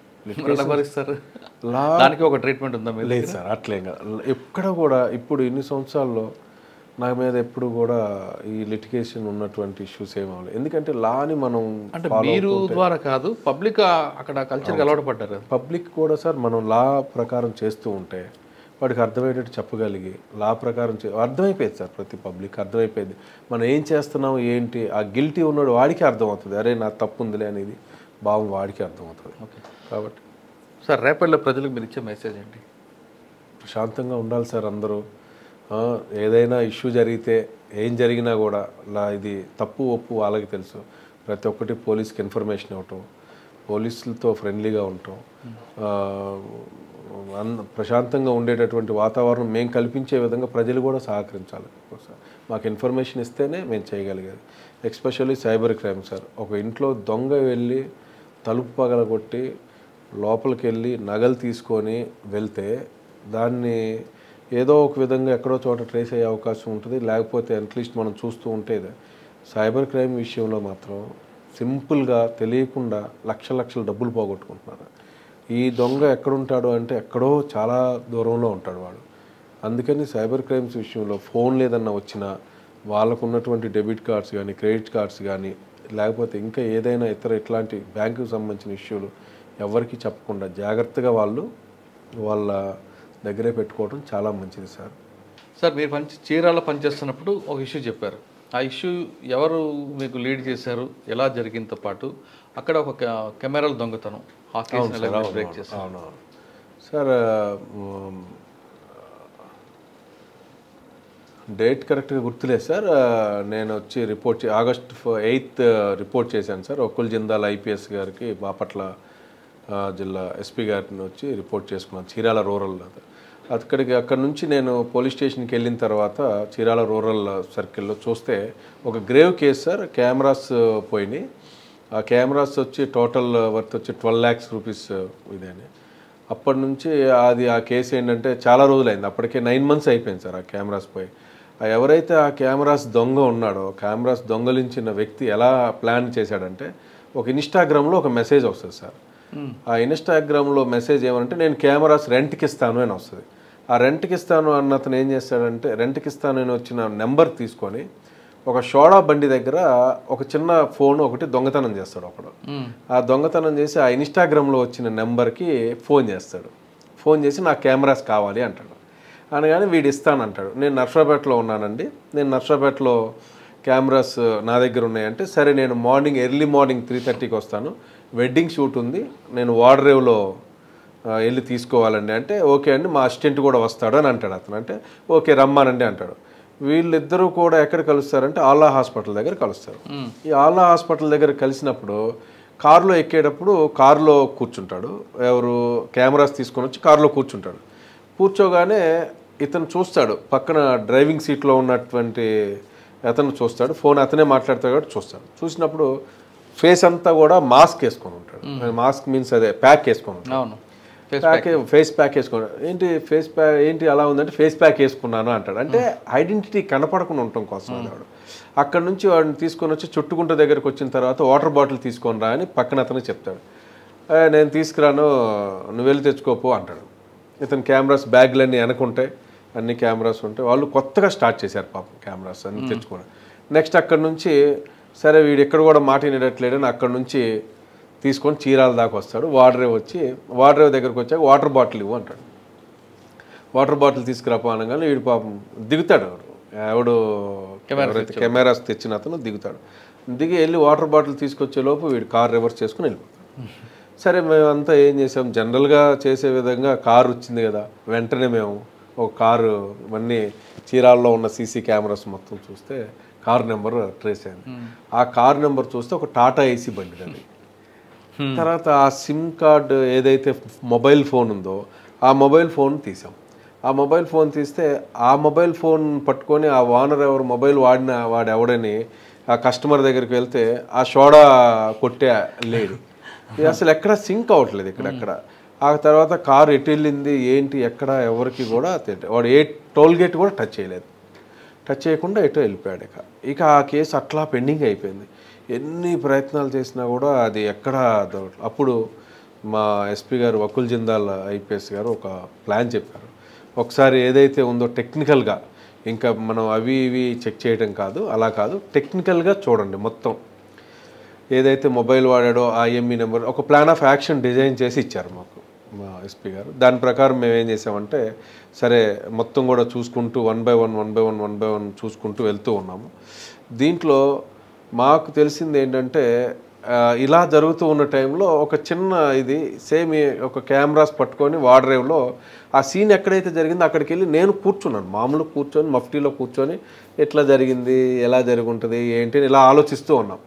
దానికి ఒక ట్రీట్మెంట్ ఉందా? లేదు సార్, అట్లేం కాదు. ఎక్కడ కూడా ఇప్పుడు ఇన్ని సంవత్సరాల్లో నా మీద ఎప్పుడు కూడా ఈ లిటిగేషన్ ఉన్నటువంటి ఇష్యూస్ ఏమవ్వలేదు. ఎందుకంటే లాని మనం అంటే మీరు ద్వారా కాదు, పబ్లిక్ అక్కడ కల్చర్కి అలవాటు పడ్డారు. పబ్లిక్ కూడా సార్ మనం లా ప్రకారం చేస్తూ ఉంటే వాడికి అర్థమయ్యేటట్టు చెప్పగలిగి లా ప్రకారం అర్థమైపోయింది సార్, ప్రతి పబ్లిక్ అర్థమైపోయింది మనం ఏం చేస్తున్నాం ఏంటి. ఆ గిల్టీ ఉన్నాడు వాడికి అర్థమవుతుంది, అరే నా తప్పు ఉందిలే అనేది భావం వాడికి అర్థమవుతుంది. ఓకే, కాబట్టి సార్ రేపల్లో ప్రజలకు మీరు ఇచ్చే మెసేజ్ ఏంటి? ప్రశాంతంగా ఉండాలి సార్ అందరూ. ఏదైనా ఇష్యూ జరిగితే ఏం జరిగినా కూడా ఇది తప్పు ఒప్పు వాళ్ళకి తెలుసు. ప్రతి ఒక్కటి పోలీస్కి ఇన్ఫర్మేషన్ ఇవ్వటం, పోలీసులతో ఫ్రెండ్లీగా ఉండటం, ప్రశాంతంగా ఉండేటటువంటి వాతావరణం మేము కల్పించే విధంగా ప్రజలు కూడా సహకరించాలి. మాకు ఇన్ఫర్మేషన్ ఇస్తేనే మేము చేయగలిగేది. Especially cyber crime sir. ఒక ఇంట్లో దొంగ వెళ్ళి తలుపు పగలగొట్టి లోపలికి వెళ్ళి నగలు తీసుకొని వెళ్తే దాన్ని ఏదో ఒక విధంగా ఎక్కడో చోట ట్రేస్ అయ్యే అవకాశం ఉంటుంది. లేకపోతే అట్లీస్ట్ మనం చూస్తూ ఉంటే సైబర్ క్రైమ్ విషయంలో మాత్రం సింపుల్గా తెలియకుండా లక్షల డబ్బులు పోగొట్టుకుంటున్నారు. ఈ దొంగ ఎక్కడుంటాడు అంటే ఎక్కడో చాలా దూరంలో ఉంటాడు వాడు. అందుకని సైబర్ క్రైమ్స్ విషయంలో ఫోన్లు ఏదన్నా వచ్చినా వాళ్ళకు ఉన్నటువంటి డెబిట్ కార్డ్స్ కానీ క్రెడిట్ కార్డ్స్ కానీ లేకపోతే ఇంకా ఏదైనా ఇతర ఇట్లాంటి బ్యాంకుకి సంబంధించిన ఇష్యూలు ఎవరికి చెప్పకుండా జాగ్రత్తగా వాళ్ళ దగ్గరే పెట్టుకోవడం చాలా మంచిది సార్. సార్ మీరు చీరాల్లో పనిచేస్తున్నప్పుడు ఒక ఇష్యూ చెప్పారు. ఆ ఇష్యూ ఎవరు మీకు లీడ్ చేశారు, ఎలా జరిగింతో పాటు అక్కడ ఒక కెమెరాల దొంగతనం, ఆ కేసుని బ్రేక్ చేశారు. అవునవును సార్, డేట్ కరెక్ట్గా గుర్తులేదు సార్. నేను వచ్చి ఆగస్ట్ 8 రిపోర్ట్ చేశాను సార్. ఒక్కుల్ జిందాల్ ఐపీఎస్ గారికి బాపట్ల జిల్లా ఎస్పీ గారిని వచ్చి రిపోర్ట్ చేసుకున్నాను చీరాల రూరల్. అక్కడి నుంచి నేను పోలీస్ స్టేషన్కి వెళ్ళిన తర్వాత చీరాల రూరల్ సర్కిల్లో చూస్తే ఒక గ్రేవ్ కేసు సార్. కెమెరాస్ పోయినాయి. ఆ కెమెరాస్ వచ్చి టోటల్ వర్త్ వచ్చి 12 lakhs రూపీస్ ఇదేని. అప్పటి నుంచి ఆ కేసు ఏంటంటే చాలా రోజులైంది, అప్పటికే 9 months అయిపోయింది సార్ ఆ కెమెరాస్ పోయి. ఎవరైతే ఆ కెమెరాస్ దొంగ ఉన్నాడో, కెమెరాస్ దొంగలించిన వ్యక్తి ఎలా ప్లాన్ చేశాడంటే ఒక ఇన్స్టాగ్రామ్లో ఒక మెసేజ్ వస్తుంది సార్. ఆ ఇన్స్టాగ్రామ్లో మెసేజ్ ఏమంటే నేను కెమెరాస్ రెంట్కి ఇస్తాను అని వస్తుంది. ఆ రెంట్కి ఇస్తాను అన్న అతను ఏం చేస్తాడంటే రెంట్కి ఇస్తాను అని వచ్చిన నెంబర్ తీసుకొని ఒక షోడా బండి దగ్గర ఒక చిన్న ఫోన్ ఒకటి దొంగతనం చేస్తాడు ఒకడు. ఆ దొంగతనం చేసి ఆ ఇన్స్టాగ్రామ్లో వచ్చిన నెంబర్కి ఫోన్ చేస్తాడు. ఫోన్ చేసి నాకు కెమెరాస్ కావాలి అంటాడు. అనగానే వీడు ఇస్తానంటాడు. నేను నర్సరావుపేటలో ఉన్నానండి, నేను నర్సరావుపేటలో కెమెరాస్ నా దగ్గర ఉన్నాయంటే సరే నేను ఎర్లీ మార్నింగ్ 3:30కి వస్తాను, వెడ్డింగ్ షూట్ ఉంది, నేను వార్డ్రేవ్లో వెళ్ళి తీసుకోవాలండి అంటే ఓకే అండి మా అసిస్టెంట్ కూడా వస్తాడు అని అంటాడు అతను. అంటే ఓకే రమ్మానండి అంటాడు. వీళ్ళిద్దరూ కూడా ఎక్కడ కలుస్తారంటే ఆల్లా హాస్పిటల్ దగ్గర కలుస్తారు. ఈ ఆల్లా హాస్పిటల్ దగ్గర కలిసినప్పుడు కారులో ఎక్కేటప్పుడు కారులో కూర్చుంటాడు. ఎవరు కెమెరాస్ తీసుకొని వచ్చి కారులో కూర్చుంటాడు. కూర్చోగానే ఇతను చూస్తాడు, పక్కన డ్రైవింగ్ సీట్లో ఉన్నటువంటి అతను చూస్తాడు, ఫోన్ అతనే మాట్లాడతాడు కాబట్టి చూస్తాడు. చూసినప్పుడు ఫేస్ అంతా కూడా మాస్క్ వేసుకొని ఉంటాడు. మాస్క్ మీన్స్ అదే ప్యాక్ వేసుకొని ఉంటాడు. ఫేస్ ప్యాక్ వేసుకున్నాడు. ఫేస్ ప్యాక్ ఏంటి అలా ఉందంటే ఫేస్ ప్యాక్ వేసుకున్నాను అంటాడు. అంటే ఐడెంటిటీ కనపడకుండా ఉండటం కోసం వాడు. అక్కడ నుంచి వాడిని తీసుకొని వచ్చి చుట్టుకుంట దగ్గరకు వచ్చిన తర్వాత వాటర్ బాటిల్ తీసుకొని రా అని పక్కన అతను చెప్తాడు. నేను తీసుకురాను, నువ్వు వెళ్ళి తెచ్చుకోపో అంటాడు. ఇతను కెమెరాస్ బ్యాగ్లన్నీ వెనకుంటాయి, అన్ని కెమెరాస్ ఉంటాయి. వాళ్ళు కొత్తగా స్టార్ట్ చేశారు పాపం కెమెరాస్ అన్ని తెచ్చుకోవడం. నెక్స్ట్ అక్కడ నుంచి సరే వీడు ఎక్కడ కూడా మాట వినేటట్లేడని అక్కడ నుంచి తీసుకొని చీరాల దాకా వస్తాడు. వార్డ్రేవ్ దగ్గరకు వచ్చాక వాటర్ బాటిల్ ఇవ్వు అంటాడు. వాటర్ బాటిల్ తీసుకురాపో అనగానే వీడు పాపం దిగుతాడు. ఎవడు కెమెరాస్ తెచ్చిన అతను దిగుతాడు. దిగి వెళ్ళి వాటర్ బాటిల్ తీసుకొచ్చే లోపు వీడు కార్ రివర్స్ చేసుకుని వెళ్ళిపోతాడు. సరే మేమంతా ఏం చేసాం, జనరల్గా చేసే విధంగా కారు వచ్చింది కదా, వెంటనే మేము ఒక కారు ఇవన్నీ చీరాల్లో ఉన్న సీసీ కెమెరాస్ మొత్తం చూస్తే కారు నెంబర్ ట్రేస్ అయింది. ఆ కారు నెంబర్ చూస్తే ఒక టాటా ఏసీ బండి అది. తర్వాత ఆ సిమ్ కార్డు ఏదైతే మొబైల్ ఫోన్ ఉందో ఆ మొబైల్ ఫోన్ తీసాం. ఆ మొబైల్ ఫోన్ తీస్తే ఆ మొబైల్ ఫోన్ పట్టుకొని ఆ ఓనర్ ఎవరు మొబైల్ వాడు ఎవడని ఆ కస్టమర్ దగ్గరికి వెళ్తే ఆ సోడా కొట్టే లేడు. ఇది అసలు ఎక్కడ సింక్ అవ్వట్లేదు ఇక్కడెక్కడ. ఆ తర్వాత కారు ఎటు వెళ్ళింది ఏంటి ఎక్కడ ఎవరికి కూడా వాడు ఏ టోల్ గేట్ కూడా టచ్ చేయలేదు. టచ్ చేయకుండా ఎటో వెళ్ళిపోయాడు. ఇక ఆ కేసు అట్లా పెండింగ్ అయిపోయింది. ఎన్ని ప్రయత్నాలు చేసినా కూడా అది ఎక్కడ దొరకలేదు. అప్పుడు మా ఎస్పీ గారు ఒక్కుల్ జిందాల్ ఐపీఎస్ గారు ఒక ప్లాన్ చెప్పారు. ఒకసారి ఏదైతే ఉందో టెక్నికల్గా, ఇంకా మనం అవి ఇవి చెక్ చేయడం కాదు, అలా కాదు, టెక్నికల్గా చూడండి మొత్తం ఏదైతే మొబైల్ వాడాడో ఆ ఐఎంఈ నెంబర్ ఒక ప్లాన్ ఆఫ్ యాక్షన్ డిజైన్ చేసి ఇచ్చారు మాకు. మా ఎస్పీ గారు. దాని ప్రకారం మేము ఏం చేసామంటే సరే మొత్తం కూడా చూసుకుంటూ వన్ బై వన్ చూసుకుంటూ వెళ్తూ ఉన్నాము. దీంట్లో మాకు తెలిసింది ఏంటంటే ఇలా జరుగుతూ ఉన్న టైంలో ఒక చిన్న ఇది సేమ్ ఒక కెమెరాస్ పట్టుకొని వాడ్రేవ్లో ఆ సీన్ ఎక్కడైతే జరిగిందో అక్కడికి వెళ్ళి నేను కూర్చున్నాను, మామూలు కూర్చొని మఫ్టీలో కూర్చొని ఎట్లా జరిగింది, ఎలా జరుగుంటుంది ఏంటి ఇలా ఆలోచిస్తూ ఉన్నాం.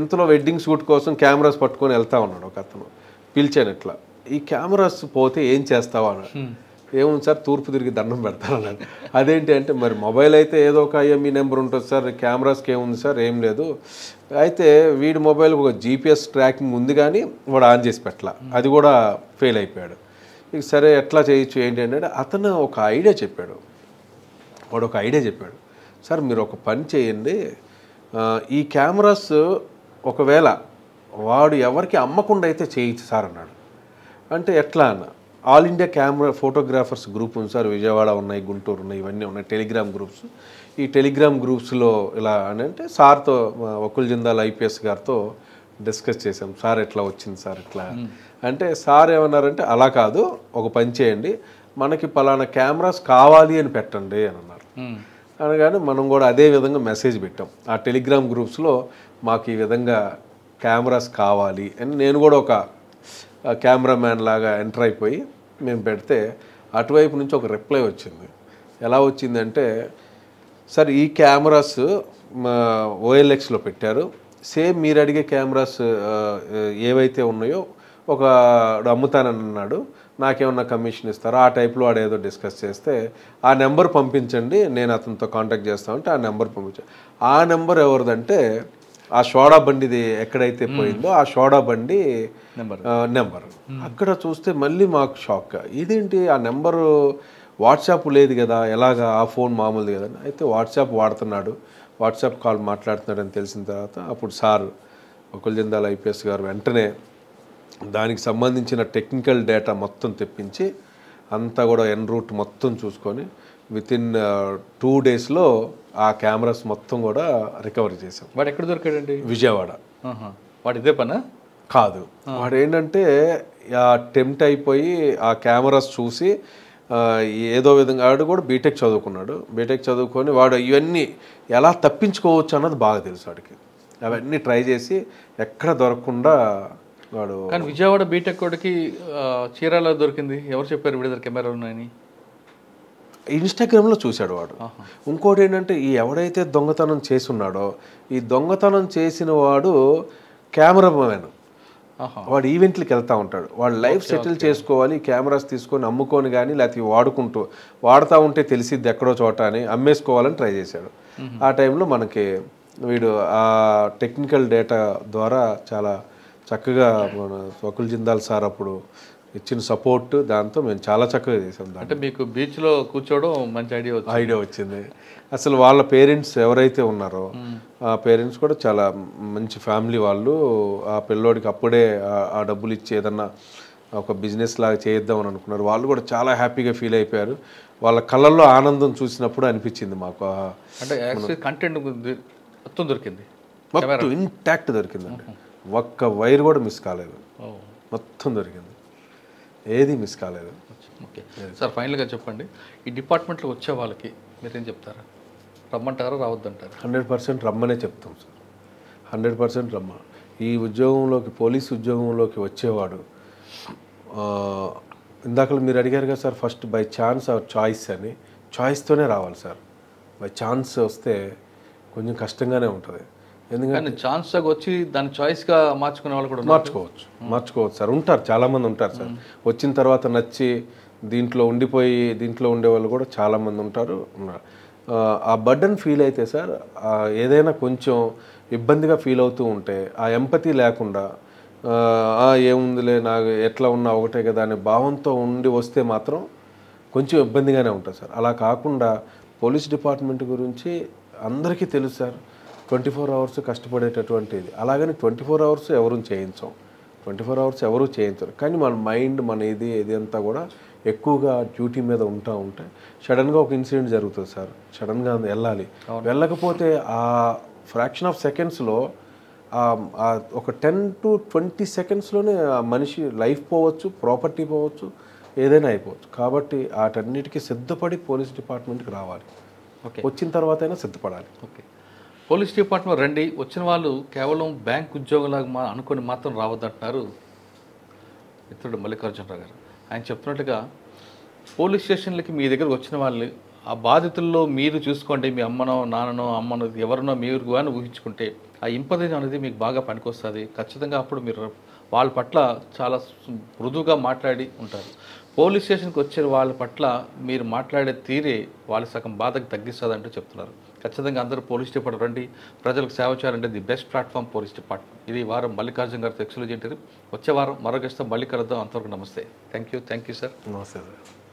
ఇంతలో వెడ్డింగ్ షూట్ కోసం కెమెరాస్ పట్టుకొని వెళ్తా ఉన్నాడు ఒక అతను. పిలిచాను ఇట్లా, ఈ కెమెరాస్ పోతే ఏం చేస్తావా అన్నాడు. ఏముంది సార్ తూర్పు తిరిగి దండం పెడతాను అన్నాడు. అదేంటి అంటే మరి మొబైల్ అయితే ఏదో ఒక ఐఎంఈ నెంబర్ ఉంటుంది సార్, కెమెరాస్కి ఏముంది సార్, ఏం లేదు. అయితే వీడి మొబైల్ ఒక జీపీఎస్ ట్రాకింగ్ ఉంది కానీ వాడు ఆన్ చేసి పెట్టాల, అది కూడా ఫెయిల్ అయిపోయాడు. ఇక సరే ఎట్లా చేయొచ్చు ఏంటి అంటే అతను ఒక ఐడియా చెప్పాడు. వాడు ఒక ఐడియా చెప్పాడు, సార్ మీరు ఒక పని చేయండి, ఈ కెమెరాస్ ఒకవేళ వాడు ఎవరికి అమ్మకుండా అయితే చేయొచ్చు సార్ అన్నాడు. అంటే ఎట్లా అన్న, all India camera photographers group ఉంది సార్, విజయవాడ ఉన్నాయి, గుంటూరు ఉన్నాయి, ఇవన్నీ ఉన్నాయి టెలిగ్రామ్ గ్రూప్స్. ఈ టెలిగ్రామ్ గ్రూప్స్లో ఇలా అని అంటే సార్తో వకుల్ జిందాల్ ఐపీఎస్ గారితో డిస్కస్ చేసాం, సార్ ఎట్లా వచ్చింది సార్ ఇట్లా అంటే సార్ ఏమన్నారంటే అలా కాదు, ఒక పని చేయండి, మనకి పలానా కెమెరాస్ కావాలి అని పెట్టండి అని అన్నారు. అనగానే మనం కూడా అదే విధంగా మెసేజ్ పెట్టాం ఆ టెలిగ్రామ్ గ్రూప్స్లో, మాకు ఈ విధంగా కెమెరాస్ కావాలి అని. నేను కూడా ఒక కెమెరామ్యాన్ లాగా ఎంటర్ అయిపోయి మేము పెడితే అటువైపు నుంచి ఒక రిప్లై వచ్చింది. ఎలా వచ్చిందంటే, సార్ ఈ కెమెరాస్ ఓఎల్ఎక్స్లో పెట్టారు, సేమ్ మీరు అడిగే కెమెరాస్ ఏవైతే ఉన్నాయో ఒక అమ్ముతానన్నాడు, నాకేమన్నా కమిషన్ ఇస్తారో ఆ టైప్లో వాడు ఏదో డిస్కస్ చేస్తే ఆ నెంబర్ పంపించండి నేను అతనితో కాంటాక్ట్ చేస్తామంటే ఆ నెంబర్ పంపించాను. ఆ నెంబర్ ఎవరిదంటే ఆ సోడా బండిది ఎక్కడైతే పోయిందో ఆ సోడా బండి నెంబర్. అక్కడ చూస్తే మళ్ళీ మాకు షాక్, ఇదేంటి ఆ నెంబరు వాట్సాప్ లేదు కదా, ఎలాగా ఆ ఫోన్ మామూలుది కదా. అయితే వాట్సాప్ వాడుతున్నాడు, వాట్సాప్ కాల్ మాట్లాడుతున్నాడని తెలిసిన తర్వాత అప్పుడు సార్ వకుల్ జిందాల్ ఐపీఎస్ గారు వెంటనే దానికి సంబంధించిన టెక్నికల్ డేటా మొత్తం తెప్పించి అంతా కూడా ఎన్ రూట్ మొత్తం చూసుకొని వితిన్ 2 daysలో ఆ కెమెరాస్ మొత్తం కూడా రికవరీ చేసాం. వాడు ఎక్కడ దొరికాడండి? విజయవాడ. వాడు ఇదే పనా? కాదు, వాడు ఏంటంటే టెంప్ట్ అయిపోయి ఆ కెమెరాస్ చూసి ఏదో విధంగా వాడు కూడా బీటెక్ చదువుకున్నాడు. బీటెక్ చదువుకొని వాడు ఇవన్నీ ఎలా తప్పించుకోవచ్చు అన్నది బాగా తెలుసు వాడికి. అవన్నీ ట్రై చేసి ఎక్కడ దొరకకుండా వాడు. కానీ విజయవాడ బీటెక్ వాడికి చీరాల దొరికింది, ఎవరు చెప్పారు వీడి దగ్గర కెమెరా ఉన్నాయని? ఇన్స్టాగ్రామ్లో చూశాడు వాడు. ఇంకోటి ఏంటంటే ఈ ఎవడైతే దొంగతనం చేసి ఉన్నాడో ఈ దొంగతనం చేసిన వాడు కెమెరామెన్, వాడు ఈవెంట్లకి వెళ్తూ ఉంటాడు, వాడు లైఫ్ సెటిల్ చేసుకోవాలి, కెమెరాస్ తీసుకొని అమ్ముకొని కానీ లేకపోతే వాడుతూ ఉంటే తెలిసిద్ది ఎక్కడో చోట అని అమ్మేసుకోవాలని ట్రై చేశాడు. ఆ టైంలో మనకి వీడు ఆ టెక్నికల్ డేటా ద్వారా చాలా చక్కగా మన వకుల్ జిందాల్ సార్ అప్పుడు ఇచ్చిన సపోర్ట్, దాంతో మేము చాలా చక్కగా చేసాం. అంటే మీకు బీచ్లో కూర్చోవడం మంచి ఐడియా వచ్చింది. అసలు వాళ్ళ పేరెంట్స్ ఎవరైతే ఉన్నారో ఆ పేరెంట్స్ కూడా చాలా మంచి ఫ్యామిలీ వాళ్ళు. ఆ పిల్లోడికి అప్పుడే ఆ డబ్బులు ఇచ్చి ఏదన్నా ఒక బిజినెస్ లాగా చేద్దామని అనుకున్నారు. వాళ్ళు కూడా చాలా హ్యాపీగా ఫీల్ అయిపోయారు. వాళ్ళ కళ్ళల్లో ఆనందం చూసినప్పుడు అనిపించింది మాకు. అంటే కంటెంట్ మొత్తం దొరికింది, మొత్తం ఇంటాక్ట్ దొరికిందండి. ఒక్క వైర్ కూడా మిస్ కాలేదు, మొత్తం దొరికింది, ఏది మిస్ కాలేదు. ఓకే సార్, ఫైనల్గా చెప్పండి, ఈ డిపార్ట్మెంట్లో వచ్చే వాళ్ళకి మీరేం చెప్తారా? రమ్మంటారా, రావద్దంటారా? 100% రమ్మనే చెప్తాం సార్, 100% రమ్మ. ఈ ఉద్యోగంలోకి, పోలీసు ఉద్యోగంలోకి వచ్చేవాడు ఇందాక మీరు అడిగారు కదా sir, first by chance or choice అని, చాయిస్తోనే రావాలి సార్. బై ఛాన్స్ వస్తే కొంచెం కష్టంగానే ఉంటుంది. ఎందుకంటే ఛాన్స్ వచ్చి దాన్ని చాయిస్గా మార్చుకునే వాళ్ళు కూడా మార్చుకోవచ్చు సార్, ఉంటారు, చాలామంది ఉంటారు సార్. వచ్చిన తర్వాత నచ్చి దీంట్లో ఉండిపోయి దీంట్లో ఉండే వాళ్ళు కూడా చాలామంది ఉంటారు. ఆ బర్డన్ ఫీల్ అయితే సార్, ఏదైనా కొంచెం ఇబ్బందిగా ఫీల్ అవుతూ ఉంటే ఆ ఎంపతి లేకుండా ఏముందిలే నాకు ఎట్లా ఉన్నా ఒకటే కదా అనే భావంతో ఉండి వస్తే మాత్రం కొంచెం ఇబ్బందిగానే ఉంటుంది సార్. అలా కాకుండా పోలీస్ డిపార్ట్మెంట్ గురించి అందరికీ తెలుసు సార్, 24 hours కష్టపడేటటువంటిది. అలాగని 24 hours ఎవరు చేయించాం, 24 hours ఎవరు చేయించరు. కానీ మన మైండ్, మన ఇది అంతా కూడా ఎక్కువగా డ్యూటీ మీద ఉంటే సడన్గా ఒక ఇన్సిడెంట్ జరుగుతుంది సార్, సడన్గా వెళ్ళాలి, వెళ్ళకపోతే ఆ ఫ్రాక్షన్ ఆఫ్ సెకండ్స్లో ఒక 10 to 20 సెకండ్స్లోనే ఆ మనిషి లైఫ్ పోవచ్చు, ప్రాపర్టీ పోవచ్చు, ఏదైనా అయిపోవచ్చు. కాబట్టి వాటన్నిటికీ సిద్ధపడి పోలీస్ డిపార్ట్మెంట్కి రావాలి. ఓకే, వచ్చిన తర్వాత అయినా సిద్ధపడాలి. ఓకే. పోలీస్ డిపార్ట్మెంట్ రండి, వచ్చిన వాళ్ళు కేవలం బ్యాంక్ ఉద్యోగులాగా అనుకొని మాత్రం రావద్దంటున్నారు మిత్రుడు మల్లికార్జునరావు గారు. ఆయన చెప్తున్నట్టుగా పోలీస్ స్టేషన్లకి మీ దగ్గరకు వచ్చిన వాళ్ళు ఆ బాధితుల్లో మీరు చూసుకోండి, మీ అమ్మనో నాన్ననో అమ్మనో ఎవరినో మీరు కానీ ఊహించుకుంటే ఆ ఇంపది అనేది మీకు బాగా పనికొస్తుంది. ఖచ్చితంగా అప్పుడు మీరు వాళ్ళ పట్ల చాలా మృదువుగా మాట్లాడి ఉంటారు. పోలీస్ స్టేషన్కి వచ్చే వాళ్ళ పట్ల మీరు మాట్లాడే తీరే వాళ్ళ సగం బాధకు తగ్గిస్తుంది అంటూ చెప్తున్నారు. ఖచ్చితంగా అందరూ పోలీస్ డిపార్ట్మెంట్ రండి, ప్రజలకు సేవ చేయాలంటే the best platform police department. ఇది ఈ వారం మల్లికార్జున గారితో ఎక్స్క్లూజివ్ ఇంటర్వ్యూ. వచ్చే వారం మరో గెస్ట్తో మళ్ళీ కలుద్దాం. అంతవరకు నమస్తే. Thank you sir. నమస్తే సార్.